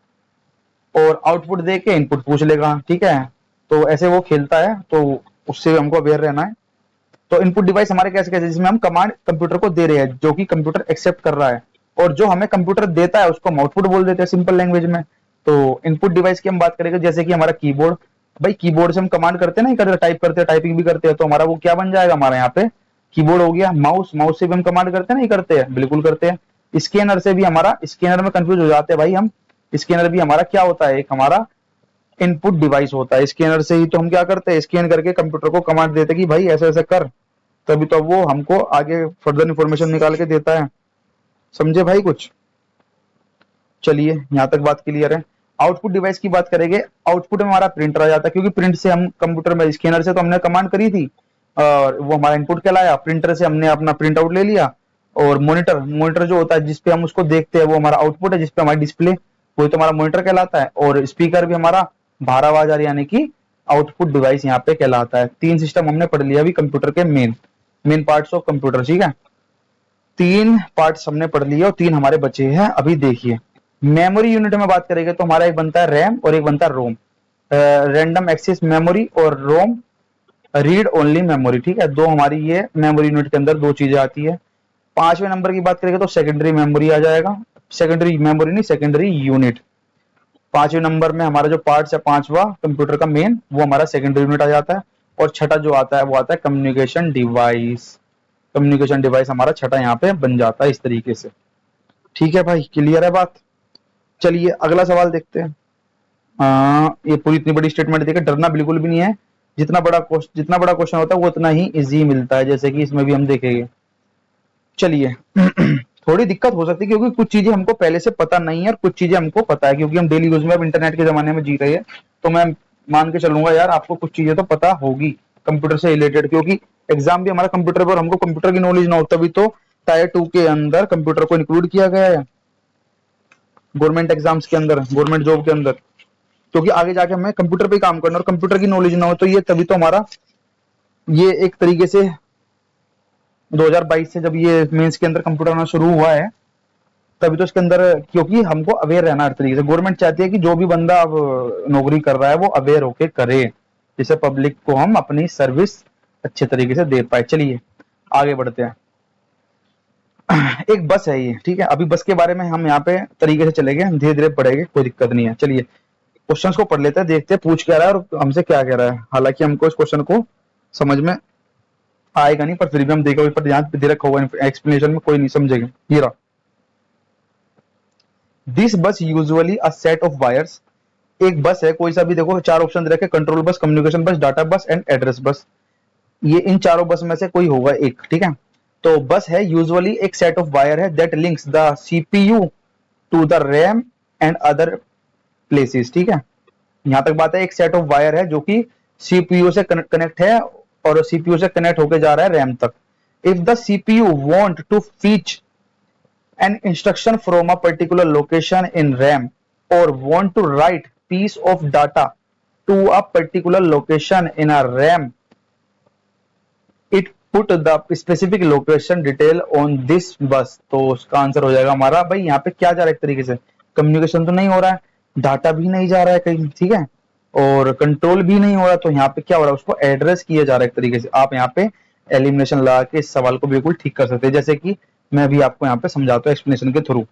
और आउटपुट देके इनपुट पूछ लेगा, ठीक है। तो ऐसे वो खेलता है, तो उससे हमको अवेयर रहना है। तो इनपुट डिवाइस हमारे कैसे कैसे, जिसमें हम कमांड कंप्यूटर को दे रहे हैं, जो कि कंप्यूटर एक्सेप्ट कर रहा है, और जो हमें कंप्यूटर देता है उसको हम आउटपुट बोल देते हैं सिंपल लैंग्वेज में। तो इनपुट डिवाइस की हम बात करेंगे, जैसे कि हमारा कीबोर्ड, भाई कीबोर्ड से हम कमांड करते हैं ना, टाइप करते हैं, टाइपिंग भी करते हैं, तो हमारा वो क्या बन जाएगा, हमारा यहाँ पे कीबोर्ड हो गया। माउस, माउस से भी हम कमांड करते हैं, नहीं करते हैं, बिल्कुल करते हैं। स्कैनर से भी हमारा, स्कैनर में कंफ्यूज हो जाते हैं भाई हम, स्कैनर भी हमारा क्या होता है, एक हमारा इनपुट डिवाइस होता है। स्कैनर से ही तो हम क्या करते हैं, स्कैन करके कंप्यूटर को कमांड देते हैं कि भाई ऐसे ऐसे कर, तभी तो वो हमको आगे फर्दर इंफॉर्मेशन निकाल के देता है। समझे भाई कुछ? चलिए यहां तक बात क्लियर है। आउटपुट डिवाइस की बात करेंगे, आउटपुट में हमारा प्रिंटर आ जाता है, क्योंकि प्रिंट से हम कंप्यूटर में, स्कैनर से तो हमने कमांड करी थी और वो हमारा इनपुट कहलाया, प्रिंटर से हमने अपना प्रिंट आउट ले लिया, और मॉनिटर, मॉनिटर जो होता है जिसपे हम उसको देखते हैं वो हमारा आउटपुट है, जिसपे हमारी डिस्प्ले, वही तो हमारा मॉनिटर कहलाता है। और स्पीकर भी हमारा बाहर आवाज आ रही, यानी कि आउटपुट डिवाइस यहाँ पे कहलाता है। 3 सिस्टम हमने पढ़ लिया अभी कंप्यूटर के main main parts of computer, ठीक है। 3 पार्ट्स हमने पढ़ लिए और 3 हमारे बचे हैं। अभी देखिए मेमोरी यूनिट में बात करेंगे तो हमारा एक बनता है रैम और एक बनता है रोम, रैंडम एक्सेस मेमोरी और रोम रीड ओनली मेमोरी, ठीक है। दो हमारी ये मेमोरी यूनिट के अंदर 2 चीजें आती है। 5वें नंबर की बात करेंगे तो सेकेंडरी मेमोरी आ जाएगा, सेकेंडरी मेमोरी नहीं, सेकेंडरी यूनिट। 5वें नंबर में हमारा जो पार्ट्स है, 5वां कंप्यूटर का मेन, वो हमारा सेकेंडरी यूनिट आ जाता है। और छठा जो आता है वो आता है कम्युनिकेशन डिवाइस, कम्युनिकेशन डिवाइस हमारा छठा यहाँ पे बन जाता है इस तरीके से। ठीक है भाई, क्लियर है बात? चलिए अगला सवाल देखते हैं। ये पूरी इतनी बड़ी स्टेटमेंट देकर डरना बिल्कुल भी नहीं है, जितना बड़ा क्वेश्चन होता है वो उतना ही इजी मिलता है, जैसे कि इसमें भी हम देखेंगे। चलिए थोड़ी दिक्कत हो सकती है क्योंकि कुछ चीजें हमको पहले से पता नहीं है और कुछ चीजें हमको पता है, क्योंकि हम डेली यूज में अब इंटरनेट के जमाने में जी रहे हैं। तो मैं मान के चलूंगा यार आपको कुछ चीजें तो पता होगी कंप्यूटर से रिलेटेड, क्योंकि एग्जाम भी हमारा कंप्यूटर पर, हमको कंप्यूटर की नॉलेज ना हो तभी तो टायर 2 के अंदर कंप्यूटर को इंक्लूड किया गया है, गवर्नमेंट एग्जाम्स के अंदर, गवर्नमेंट जॉब के अंदर। क्योंकि आगे जाके हमें कंप्यूटर पे काम करना और कंप्यूटर की नॉलेज ना हो तो ये तभी तो हमारा ये एक तरीके से 2022 से जब ये मेंस के अंदर कंप्यूटर आना शुरू हुआ है तभी तो इसके अंदर, क्योंकि हमको अवेयर रहना हर तरीके से। गवर्नमेंट चाहती है कि जो भी बंदा अब नौकरी कर रहा है वो अवेयर होके करे, जिससे पब्लिक को हम अपनी सर्विस अच्छे तरीके से दे पाए। चलिए आगे बढ़ते हैं। एक बस है ये, ठीक है। अभी बस के बारे में हम यहाँ पे तरीके से चलेंगे, धीरे धीरे पढ़ेंगे, कोई दिक्कत नहीं है। चलिए क्वेश्चंस को पढ़ लेते हैं, देखते हैं पूछ क्या रहा है और हमसे क्या कह रहा है। हालांकि हमको इस क्वेश्चन को समझ में आएगा नहीं, पर फिर भी हम देखेंगे, पर ध्यान दे रखा होगा एक्सप्लेनेशन में, कोई नहीं समझेगा। ये रहा, दिस बस usually a set of wires. एक बस है, कोई सा भी देखो, 4 ऑप्शन दे रखे, कंट्रोल बस, कम्युनिकेशन बस, डाटा बस एंड एड्रेस बस। ये इन चारों बस में से कोई होगा एक, ठीक है। तो बस है, यूजुअली एक सेट ऑफ वायर है that links the CPU to the RAM and other places, ठीक है। यहां तक बात है, एक सेट ऑफ वायर है जो कि सीपीयू से कनेक्ट है और सीपीयू से कनेक्ट होके जा रहा है रैम तक। If the CPU want to fetch an instruction from a particular location in RAM or want to write piece of data to a particular location in a RAM, it put the specific location detail on this bus। तो उसका answer हो जाएगा हमारा, भाई यहाँ पे क्या जा रहा है, एक तरीके से कम्युनिकेशन तो नहीं हो रहा है, डाटा भी नहीं जा रहा है कहीं, ठीक है, और कंट्रोल भी नहीं हो रहा, तो यहाँ पे क्या हो रहा है, उसको एड्रेस किया जा रहा है एक तरीके से। आप यहाँ पे एलिमिनेशन लगा के इस सवाल को बिल्कुल ठीक कर सकते हैं, जैसे कि मैं भी आपको यहाँ पे समझाता हूँ एक्सप्लेनेशन के थ्रू।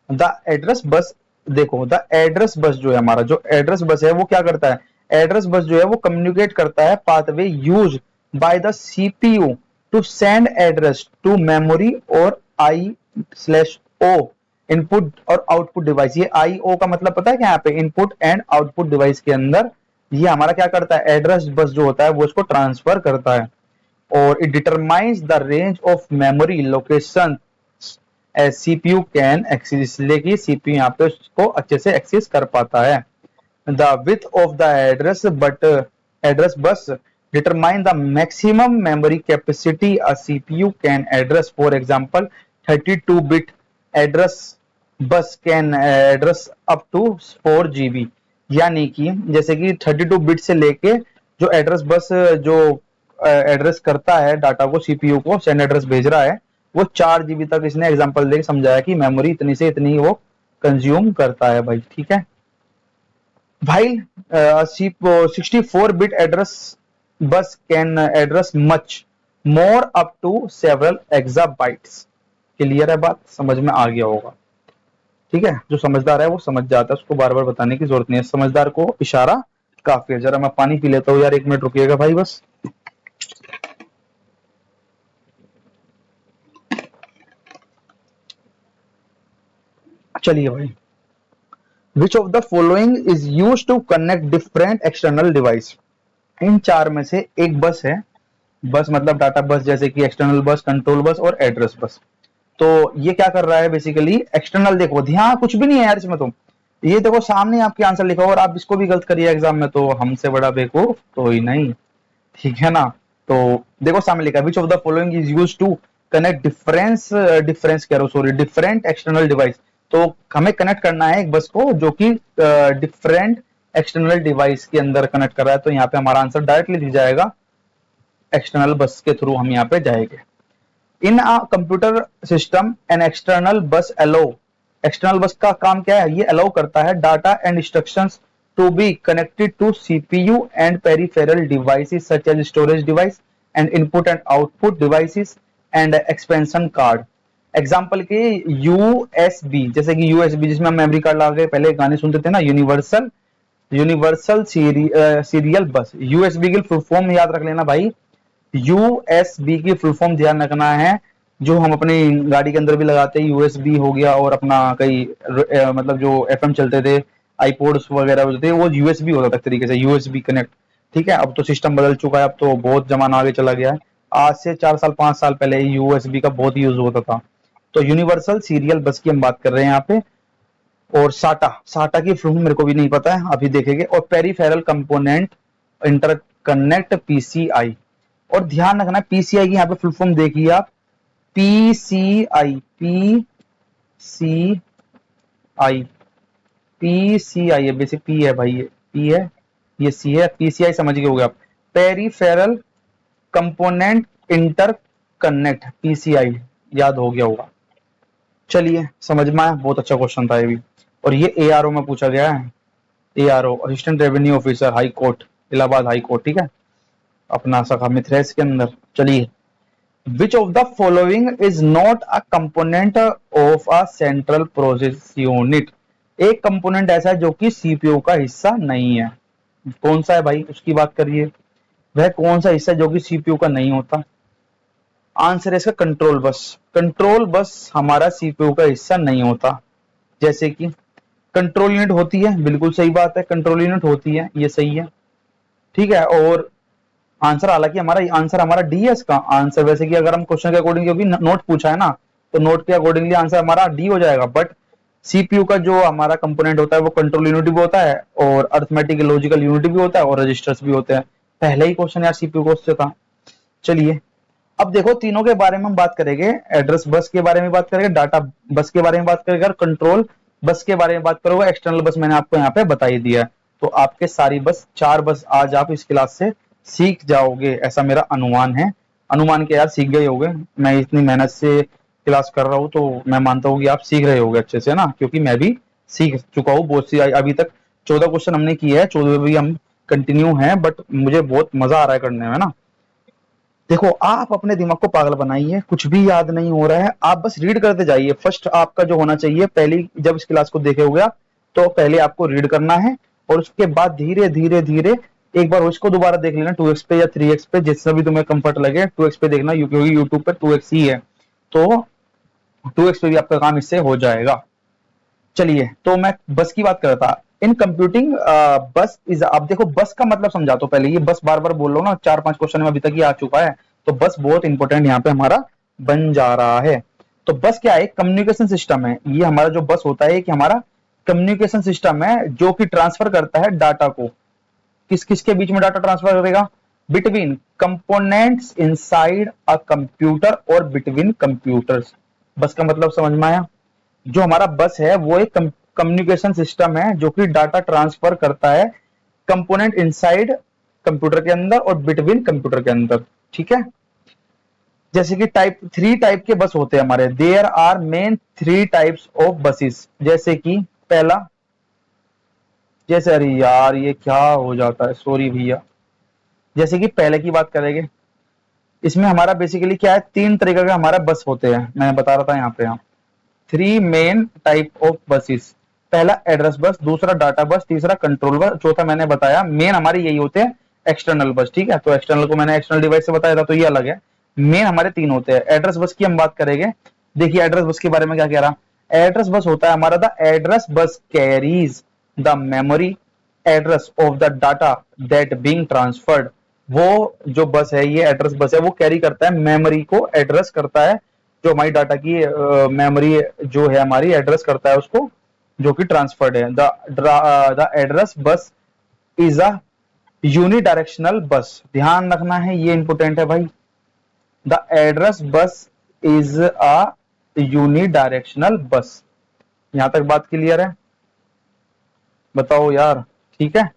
द एड्रेस बस, देखो द एड्रेस बस जो है हमारा, जो एड्रेस बस है वो क्या करता है, एड्रेस बस जो है वो कम्युनिकेट करता है pathway use by the CPU to send address to memory और आई स्लैश ओ इनपुट और आउटपुट डिवाइस। ये आई ओ का मतलब पता है क्या, यहाँ पे इनपुट एंड आउटपुट डिवाइस के अंदर ये हमारा क्या करता है, एड्रेस बस जो होता है वो इसको ट्रांसफर करता है। और it determines the range of memory location as CPU can access, इसलिए कि सीपीयू यहाँ पे उसको अच्छे से एक्सेस कर पाता है। The width of the address bus determine the maximum memory capacity a CPU can address. For example, 32-bit address bus can address up to 4 GB। यानी कि जैसे कि 32 बिट से लेके जो एड्रेस बस जो एड्रेस करता है डाटा को, सीपीयू को सेंड एड्रेस भेज रहा है, वो 4 GB तक इसने एग्जांपल देके समझाया कि मेमोरी इतनी से इतनी वो कंज्यूम करता है भाई, ठीक है। भाई 64 bit address bus can address much more up to several exabytes। Clear है बात, समझ में आ गया होगा, ठीक है। जो समझदार है वो समझ जाता है, उसको बार बार बताने की जरूरत नहीं है, समझदार को इशारा काफी है। जरा मैं पानी पी लेता हूँ यार, 1 मिनट रुकिएगा भाई बस। चलिए भाई, which of the following is use to connect different external device. इन चार में से एक बस है, बस मतलब डाटा बस, जैसे कि एक्सटर्नल बस, कंट्रोल बस और एड्रेस बस। तो ये क्या कर रहा है बेसिकली, एक्सटर्नल, देखो ध्यान कुछ भी नहीं है यार इसमें, तो ये देखो सामने आपके आंसर लिखा हो और आप इसको भी गलत करिए एग्जाम में, तो हमसे बड़ा बेवकूफ तो ही नहीं, ठीक है ना। तो देखो सामने लिखा है, which of the following is use to connect different external device. तो हमें कनेक्ट करना है एक बस को जो कि डिफरेंट एक्सटर्नल डिवाइस के अंदर कनेक्ट कर रहा है, तो यहाँ पे हमारा आंसर डायरेक्टली दिख जाएगा, एक्सटर्नल बस के थ्रू हम यहाँ पे जाएंगे। In a computer system an external bus allow, external बस का काम क्या है, ये अलाउ करता है data and instructions to be connected to CPU and peripheral devices such as storage device and input and output devices and expansion card. Example के USB, जैसे कि यूएसबी जिसमें हम मेमोरी कार्ड लगा के पहले गाने सुनते थे ना, यूनिवर्सल सीरियल बस। यूएसबी की फुल फॉर्म याद रख लेना भाई, यूएसबी की फुल फॉर्म ध्यान रखना है, जो हम अपनी गाड़ी के अंदर भी लगाते हैं, यूएसबी हो गया, और अपना कई मतलब जो एफएम चलते थे, आईपोड्स वगैरह होते थे, वो यूएसबी होता था एक तरीके से, यूएसबी कनेक्ट, ठीक है। अब तो सिस्टम बदल चुका है, अब तो बहुत जमाना आगे चला गया है, आज से 4 साल 5 साल पहले यूएसबी का बहुत यूज होता था। तो यूनिवर्सल सीरियल बस की हम बात कर रहे हैं यहाँ पे। और साटा, साटा की फुल मेरे को भी नहीं पता है, अभी देखेंगे। और पेरिफेरल कंपोनेंट इंटरकनेक्ट पीसीआई। और ध्यान रखना पीसीआई की यहाँ पे फुल फॉर्म देखिए आप, पीसीआई, पीसीआई, पीसीआई है, बेसिक पी है भाई, ये पी है, ये सी है, पीसीआई समझ गए होगे आप, पेरिफेरल कंपोनेंट इंटरकनेक्ट, पीसीआई याद हो गया होगा। चलिए समझ में आया, बहुत अच्छा क्वेश्चन था ये भी। और ये एआरओ में पूछा गया है, ARO assistant revenue officer, high court, Allahabad high court, ठीक है, अपना सखा मित्र है इसके अंदर। चलिए, which of the following is not a component of a central process unit. एक कंपोनेंट ऐसा है जो कि सीपीयू का हिस्सा नहीं है, कौन सा है भाई, उसकी बात करिए, वह कौन सा हिस्सा जो कि सीपीयू का नहीं होता। आंसर है इसका कंट्रोल बस। कंट्रोल बस हमारा सीपीयू का हिस्सा नहीं होता। जैसे कि कंट्रोल यूनिट होती है, बिल्कुल सही बात है, कंट्रोल यूनिट होती है, ये सही है, ठीक है। और आंसर, हालांकि हमारा आंसर हमारा डी है इसका आंसर, वैसे कि अगर हम क्वेश्चन के अकॉर्डिंग, क्योंकि नोट पूछा है ना, तो नोट के अकॉर्डिंगली आंसर हमारा डी हो जाएगा। बट सीपीयू का जो हमारा कंपोनेंट होता है वो कंट्रोल यूनिट भी होता है, और अर्थमेटिक लॉजिकल यूनिट भी होता है, और रजिस्टर्स भी होते हैं। पहले ही क्वेश्चन यार सीपीयू को उससे था। चलिए, अब देखो तीनों के बारे में हम बात करेंगे, एड्रेस बस के बारे में बात करेंगे, डाटा बस के बारे में बात करेंगे, और कंट्रोल बस के बारे में बात करोगे। एक्सटर्नल बस मैंने आपको यहाँ पे बता ही दिया है। तो आपके सारी बस 4 बस आज आप इस क्लास से सीख जाओगे, ऐसा मेरा अनुमान है। अनुमान के यार सीख गए होगे, मैं इतनी मेहनत से क्लास कर रहा हूँ, तो मैं मानता हूँ कि आप सीख रहे होगे अच्छे से ना, क्योंकि मैं भी सीख चुका हूँ बहुत सी अभी तक। 14 क्वेश्चन हमने किए हैं, 14 भी हम कंटिन्यू हैं, बट मुझे बहुत मजा आ रहा है करने में ना। देखो आप अपने दिमाग को पागल बनाइए, कुछ भी याद नहीं हो रहा है, आप बस रीड करते जाइए। फर्स्ट आपका जो होना चाहिए, पहली जब इस क्लास को देखे होगा तो पहले आपको रीड करना है, और उसके बाद धीरे धीरे धीरे एक बार उसको दोबारा देख लेना 2x पे या 3x पे, जिससे भी तुम्हें कंफर्ट लगे। 2x पे देखना क्योंकि यूट्यूब पे 2x ही है, तो 2x पे भी आपका काम इससे हो जाएगा। चलिए, तो मैं बस की बात कर रहा था। इन कंप्यूटिंग बस इज, आप देखो बस का मतलब समझा तो पहले, ये बस बार बार बोल रहा हूँ ना, 4-5 क्वेश्चन में अभी तक ही आ चुका है, तो बस बहुत इंपॉर्टेंट यहाँ पे हमारा बन जा रहा है। तो बस क्या है? कम्युनिकेशन सिस्टम है। ये हमारा जो बस होता है कि हमारा कम्युनिकेशन सिस्टम है, जो कि ट्रांसफर करता है डाटा को। किस किस के बीच में डाटा ट्रांसफर करेगा? Between components inside a computer और बिटवीन कंप्यूटर्स। बस का मतलब समझ में आया? जो हमारा बस है वो एक कम्युनिकेशन सिस्टम है जो कि डाटा ट्रांसफर करता है कंपोनेंट इनसाइड कंप्यूटर के अंदर और बिटवीन कंप्यूटर के अंदर। ठीक है, जैसे कि थ्री टाइप के बस होते हैं हमारे। There are main 3 types of buses. जैसे कि पहला, जैसे, अरे यार ये क्या हो जाता है, सॉरी भैया। जैसे कि पहले की बात करेंगे, इसमें हमारा बेसिकली क्या है, 3 तरीके का हमारा बस होते हैं, मैं बता रहा था यहाँ पे। 3 मेन टाइप ऑफ बसेस। पहला एड्रेस बस, दूसरा डाटा बस, तीसरा कंट्रोल बस, चौथा मैंने बताया मेन हमारे यही होते हैं एक्सटर्नल बस। ठीक है, तो एक्सटर्नल को मैंने एक्सटर्नल डिवाइस से बताया था, तो ये अलग है। मेन हमारे 3 होते हैं। एड्रेस बस की हम बात करेंगे। देखिए एड्रेस बस के बारे में क्या कह रहा, एड्रेस बस होता है हमारा, the address bus carries the memory address of the data that being transferred. वो जो बस है, ये एड्रेस बस है, वो कैरी करता है मेमोरी को, एड्रेस करता है जो हमारी डाटा की मेमोरी जो है हमारी, एड्रेस करता है उसको, जो कि ट्रांसफर्ड है। The address bus is a unidirectional बस। ध्यान रखना है, ये इंपोर्टेंट है भाई। The address bus is a unidirectional बस। यहां तक बात क्लियर है? बताओ यार, ठीक है,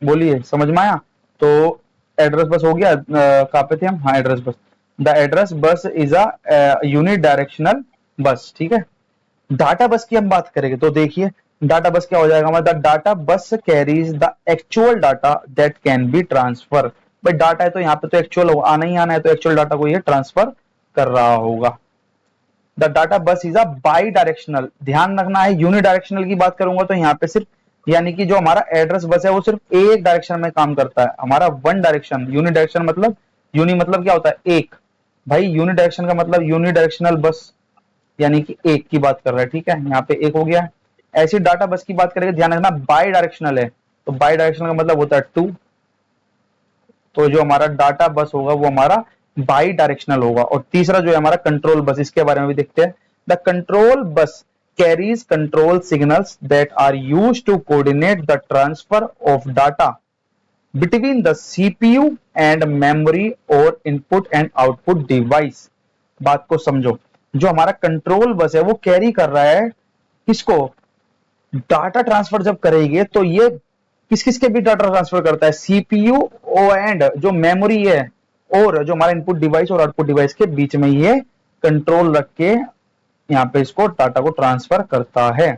बोलिए, समझ में आया? तो एड्रेस बस हो गया। कहां पे थे हम? हाँ, address bus. The address bus is a unit directional बस। ठीक है, डाटा बस की हम बात करेंगे, तो देखिए डाटा बस क्या हो जाएगा हमारा, द डाटा बस carries the actual data that can B transfer. भाई डाटा है तो यहाँ पे तो एक्चुअल आना ही आना है, तो एक्चुअल डाटा को ये ट्रांसफर कर रहा होगा। द डाटा बस इज अ बाई डायरेक्शनल। ध्यान रखना है, यूनिडायरेक्शनल की बात करूंगा तो यहाँ पे सिर्फ, यानी कि जो हमारा एड्रेस बस है वो सिर्फ एक डायरेक्शन में काम करता है, हमारा वन डायरेक्शन। यूनिडायरेक्शन मतलब, यूनि मतलब क्या होता है? एक। भाई यूनिडायरेक्शन का मतलब यूनिडायरेक्शनल बस, यानी कि एक की बात कर रहा है। ठीक है, यहाँ पे एक हो गया। ऐसी डाटा बस की बात करेंगे, ध्यान रखना बाई डायरेक्शनल है, तो बाई डायरेक्शनल का मतलब होता है 2। तो जो हमारा डाटा बस होगा वो हमारा बाई डायरेक्शनल होगा। और तीसरा जो है हमारा कंट्रोल बस, इसके बारे में भी देखते हैं। The control bus carries control signals that are used to coordinate the transfer of data between the CPU and memory और इनपुट एंड आउटपुट डिवाइस। बात को समझो, जो हमारा कंट्रोल बस है वो कैरी कर रहा है किसको? डाटा ट्रांसफर जब करेंगे तो ये किस किस के भी डाटा ट्रांसफर करता है? सीपीयू एंड जो मेमोरी है, और जो हमारा इनपुट डिवाइस और आउटपुट डिवाइस के बीच में ये कंट्रोल रख के यहाँ पे इसको डाटा को ट्रांसफर करता है।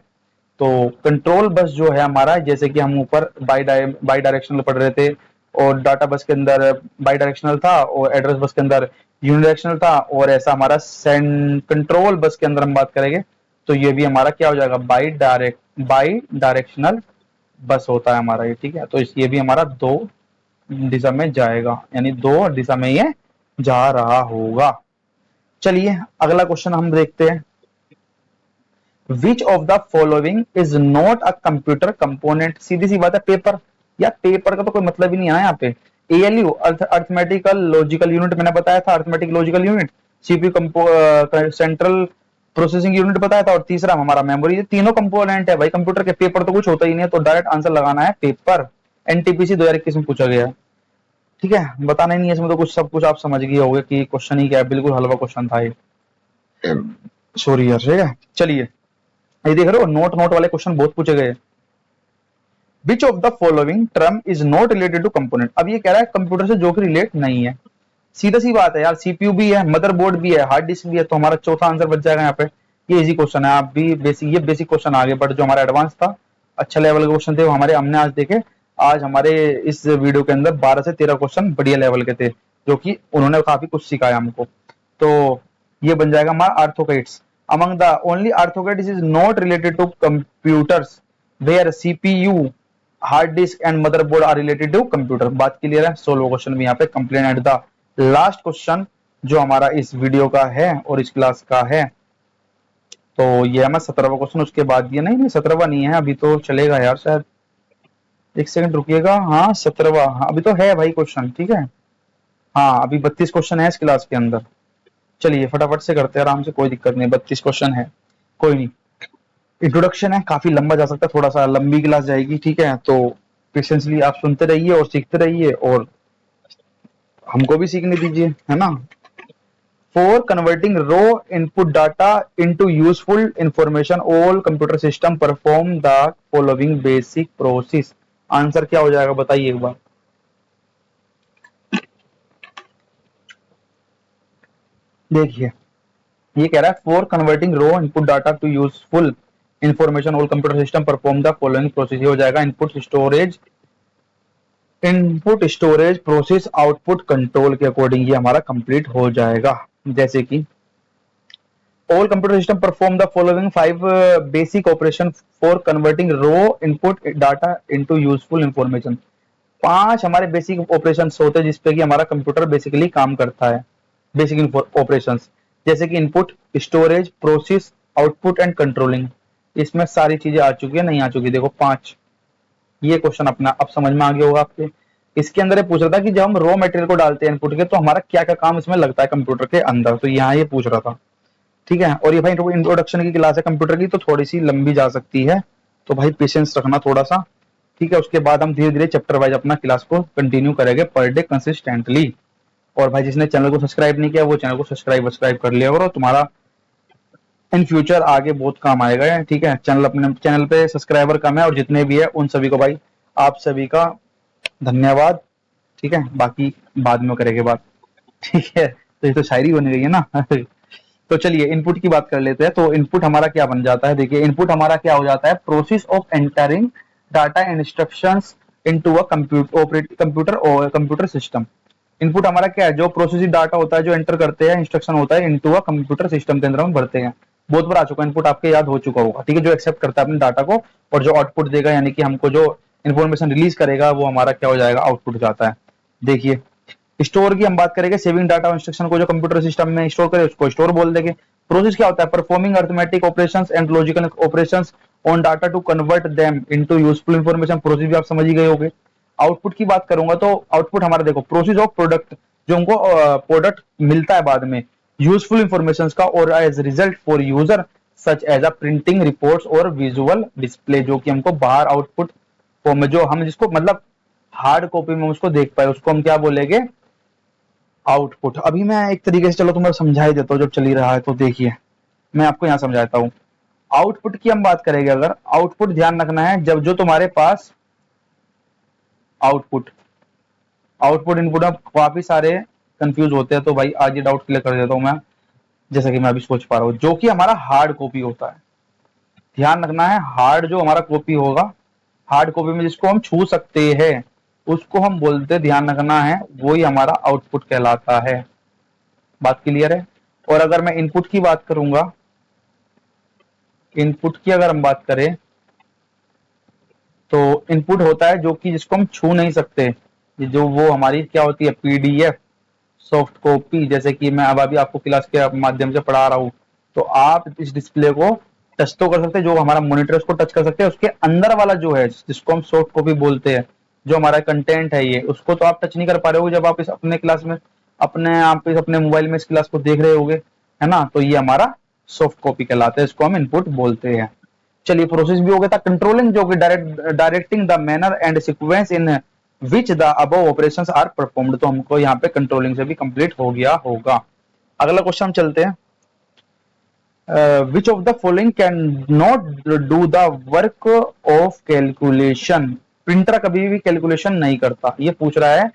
तो कंट्रोल बस जो है हमारा, जैसे कि हम ऊपर बाई डायरेक्शनल पढ़ रहे थे, और डाटा बस के अंदर बाई डायरेक्शनल था, और एड्रेस बस के अंदर यूनिडायरेक्शनल था, और ऐसा हमारा कंट्रोल बस के अंदर हम बात करेंगे तो ये भी हमारा क्या हो जाएगा? बाई डायरेक्शनल बस होता है हमारा ये। ठीक है, तो ये भी हमारा 2 दिशा में जाएगा, यानी 2 दिशा में ये जा रहा होगा। चलिए अगला क्वेश्चन हम देखते हैं। Which of the following is not a computer component? सीधी सी बात है, पेपर। या पेपर का तो कोई मतलब ही नहीं है यहाँ पे। एएलयू अर्थमेटिकल लॉजिकल यूनिट मैंने बताया था, arithmetic logical unit. CPU central processing unit बताया था, और तीसरा हमारा मेमोरी। ये तीनों कंपोनेंट है भाई कंप्यूटर के। पेपर तो कुछ होता ही नहीं है, तो डायरेक्ट आंसर लगाना है पेपर। एनटीपीसी 2021 में पूछा गया है। ठीक है, बताना ही नहीं है इसमें, तो कुछ सब कुछ आप समझ गए होंगे कि क्वेश्चन ही क्या है। बिल्कुल हलवा क्वेश्चन था ये, सॉरी यार। ठीक है, चलिए ये देख रहे हो, नोट नोट वाले क्वेश्चन बहुत पूछे गए। Which of the following term is not related to component? अब ये कह रहा है कंप्यूटर से जो कि रिलेट नहीं है। सीधा सी बात है यार, सीपीयू भी है, मदरबोर्ड भी है, हार्ड डिस्क भी है, तो हमारा चौथा आंसर बच जाएगा यहाँ पे। ये इजी क्वेश्चन है, आप भी बेसिक, ये बेसिक क्वेश्चन आगे, बट जो हमारा एडवांस था अच्छा लेवल के क्वेश्चन थे वो हमारे हमने आज देखे। आज हमारे इस वीडियो के अंदर 12 से 13 क्वेश्चन बढ़िया लेवल के थे, जो कि उन्होंने काफी कुछ सिखाया हमको। तो ये बन जाएगा हमारा आर्थोकेट्स। अमंग द ओनली आर्थोकेट्स is not related to computers where CPU, hard disk and motherboard are related to computer. बात क्लियर है? 16 क्वेश्चन भी यहाँ पे complete at the last question जो हमारा इस वीडियो का है और इस क्लास का है। तो ये हमारा 17वां क्वेश्चन, उसके बाद ये नहीं 17वां नहीं है अभी, तो चलेगा यार शायद, एक सेकंड रुकिएगा। हाँ 17वां, हाँ अभी तो है भाई क्वेश्चन, ठीक है। हाँ अभी 32 क्वेश्चन है इस क्लास के अंदर। चलिए फटाफट से करते हैं आराम से, कोई दिक्कत नहीं, 32 क्वेश्चन है, कोई नहीं। इंट्रोडक्शन है, काफी लंबा जा सकता है, थोड़ा सा लंबी क्लास जाएगी, ठीक है। तो पेशेंसली आप सुनते रहिए और सीखते रहिए और हमको भी सीखने दीजिए, है ना। For converting raw input data into useful information, all computer system perform the following basic process। Answer क्या हो जाएगा बताइए एक बार। देखिए ये कह रहा है for converting raw input data to useful information all computer system perform the following process. हो जाएगा input storage process output control के अकॉर्डिंग ये हमारा कंप्लीट हो जाएगा। जैसे कि all computer system perform the following 5 basic operation for converting raw input data into useful information। 5 हमारे बेसिक ऑपरेशन होते हैं जिसपे कि हमारा कंप्यूटर बेसिकली काम करता है। बेसिक ऑपरेशंस जैसे कि input, storage, process, output and controlling. इसमें सारी चीजें आ चुकी है, नहीं आ चुकी, देखो 5। ये क्वेश्चन अपना अब समझ में आ गया होगा आपके। इसके अंदर ये पूछ रहा था कि जब हम रॉ मटेरियल को डालते हैं इनपुट के तो हमारा क्या क्या काम इसमें लगता है कंप्यूटर के अंदर, तो यहाँ ये पूछ रहा था, ठीक है। और ये भाई इंट्रोडक्शन की क्लास है कंप्यूटर की, तो थोड़ी सी लंबी जा सकती है, तो भाई पेशेंस रखना थोड़ा सा, ठीक है। उसके बाद हम धीरे धीरे चैप्टर वाइज अपना क्लास को कंटिन्यू करेंगे पर डे कंसिस्टेंटली। और भाई जिसने चैनल को सब्सक्राइब नहीं किया वो चैनल को सब्सक्राइब कर लिया करो, तुम्हारा इन फ्यूचर आगे बहुत काम आएगा, ठीक है। अपने चैनल पे सब्सक्राइबर कम है और जितने भी है उन सभी को भाई आप सभी का धन्यवाद, ठीक है। बाकी बाद में करेंगे बात, ठीक है। तो ये तो शायरी बन गई है ना। तो चलिए इनपुट की बात कर लेते हैं। तो इनपुट हमारा क्या बन जाता है, देखिए इनपुट हमारा क्या हो जाता है, process of entering data instructions into a computer system. Input हमारा क्या है, जो प्रोसेसिंग डाटा होता है जो एंटर करते हैं, इंस्ट्रक्शन होता है इनटू अ कंप्यूटर सिस्टम के अंदर हम भरते हैं। बहुत बार आ चुका है इनपुट, आपके याद हो चुका होगा, ठीक है। जो एक्सेप्ट करता है अपने डाटा को और जो आउटपुट देगा, यानी कि हमको जो इन्फॉर्मेशन रिलीज करेगा वो हमारा क्या हो जाएगा, आउटपुट जाता है। देखिए स्टोर की हम बात करेंगे, सेविंग डाटा इंस्ट्रक्शन को जो कंप्यूटर सिस्टम में स्टोर करे उसको स्टोर बोल देंगे। प्रोसेस क्या होता है, performing arithmetic operations and logical operations on data to convert them into useful information. Process भी आप समझ ही गए होंगे। आउटपुट की बात करूंगा तो आउटपुट हमारा देखो, प्रोसेस ऑफ प्रोडक्ट, जो हमको प्रोडक्ट मिलता है बाद में यूजफुल इंफॉर्मेशन का, और as result for user such as a printing reports और विजुअल डिस्प्ले, जो कि हमको बाहर आउटपुट फॉर्म में, जो हम जिसको मतलब हार्ड कॉपी में उसको देख पाए, उसको हम क्या बोलेंगे, आउटपुट। अभी मैं एक तरीके से चलो तुम्हें समझा ही देता हूँ जब चल ही रहा है, तो देखिए मैं आपको यहाँ समझाता हूँ। आउटपुट की हम बात करेंगे, अगर आउटपुट ध्यान रखना है, जब जो तुम्हारे पास आउटपुट इनपुट में काफी सारे कंफ्यूज होते हैं, तो भाई आज ये डाउट क्लियर कर देता हूँ मैं, जैसा कि मैं अभी सोच पा रहा हूँ। जो कि हमारा हार्ड कॉपी होता है, ध्यान रखना है, हार्ड जो हमारा कॉपी होगा, हार्ड कॉपी में जिसको हम छू सकते हैं उसको हम बोलते, ध्यान रखना है, वही हमारा आउटपुट कहलाता है। बात क्लियर है। और अगर मैं इनपुट की बात करूंगा, इनपुट की अगर हम बात करें तो इनपुट होता है जो कि जिसको हम छू नहीं सकते, जो वो हमारी क्या होती है, पीडीएफ, सॉफ्ट कॉपी। जैसे कि मैं अब अभी आपको क्लास के माध्यम से पढ़ा रहा हूं, तो आप इस डिस्प्ले को टच तो कर सकते हैं, जो हमारा मॉनिटर उसको टच कर सकते हैं, उसके अंदर वाला जो है जिसको हम सॉफ्ट कॉपी बोलते हैं, जो हमारा कंटेंट है ये, उसको तो आप टच नहीं कर पा रहे हो जब आप इस अपने क्लास में आप इस अपने मोबाइल में इस क्लास को देख रहे होगे, है ना। तो ये हमारा सॉफ्ट कॉपी कहलाता है, इसको हम इनपुट बोलते हैं। चलिए प्रोसेस भी हो गया था। कंट्रोलिंग, जो कि directing the manner and sequence in which the above operations are performed, तो हमको यहाँ पे कंट्रोलिंग से भी कंप्लीट हो गया होगा। अगला क्वेश्चन हम चलते हैं। Which of the following can not do the work of calculation. Printer कभी भी कैलकुलेशन नहीं करता, ये पूछ रहा है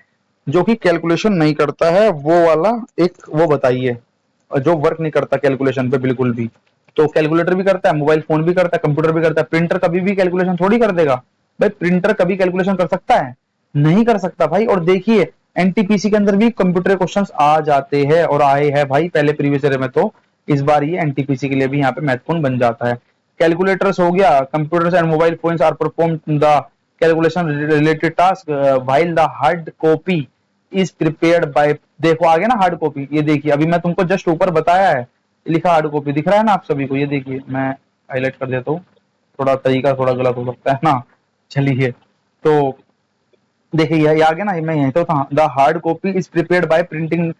जो कि कैलकुलेशन नहीं करता है वो वाला एक वो बताइए, जो वर्क नहीं करता कैलकुलेशन पे बिल्कुल भी। तो कैलकुलेटर भी करता है, मोबाइल फोन भी करता है, कंप्यूटर भी करता है। प्रिंटर कभी भी कैलकुलेशन थोड़ी कर देगा भाई। प्रिंटर कभी कैलकुलेशन कर सकता है? नहीं कर सकता भाई। और देखिए एनटीपीसी के अंदर भी कंप्यूटर क्वेश्चंस आ जाते हैं और आए हैं भाई पहले प्रीवियस ईयर में, तो इस बार ये एनटीपीसी के लिए भी यहाँ पे महत्वपूर्ण बन जाता है। कैलकुलेटर्स हो गया, computers and mobile phones are perform the calculation related task while the hard copy is prepared by. देखो आगे ना हार्ड कॉपी, ये देखिए अभी मैं तुमको जस्ट ऊपर बताया है, लिखा हार्ड कॉपी दिख रहा है ना आप सभी को, ये देखिए मैं हाईलाइट कर देता हूँ, थोड़ा तरीका थोड़ा गलत हो सकता है ना। चलिए तो देखिए ये आ गया ना, मैं यहीं तो था। The hard copy is prepared by printing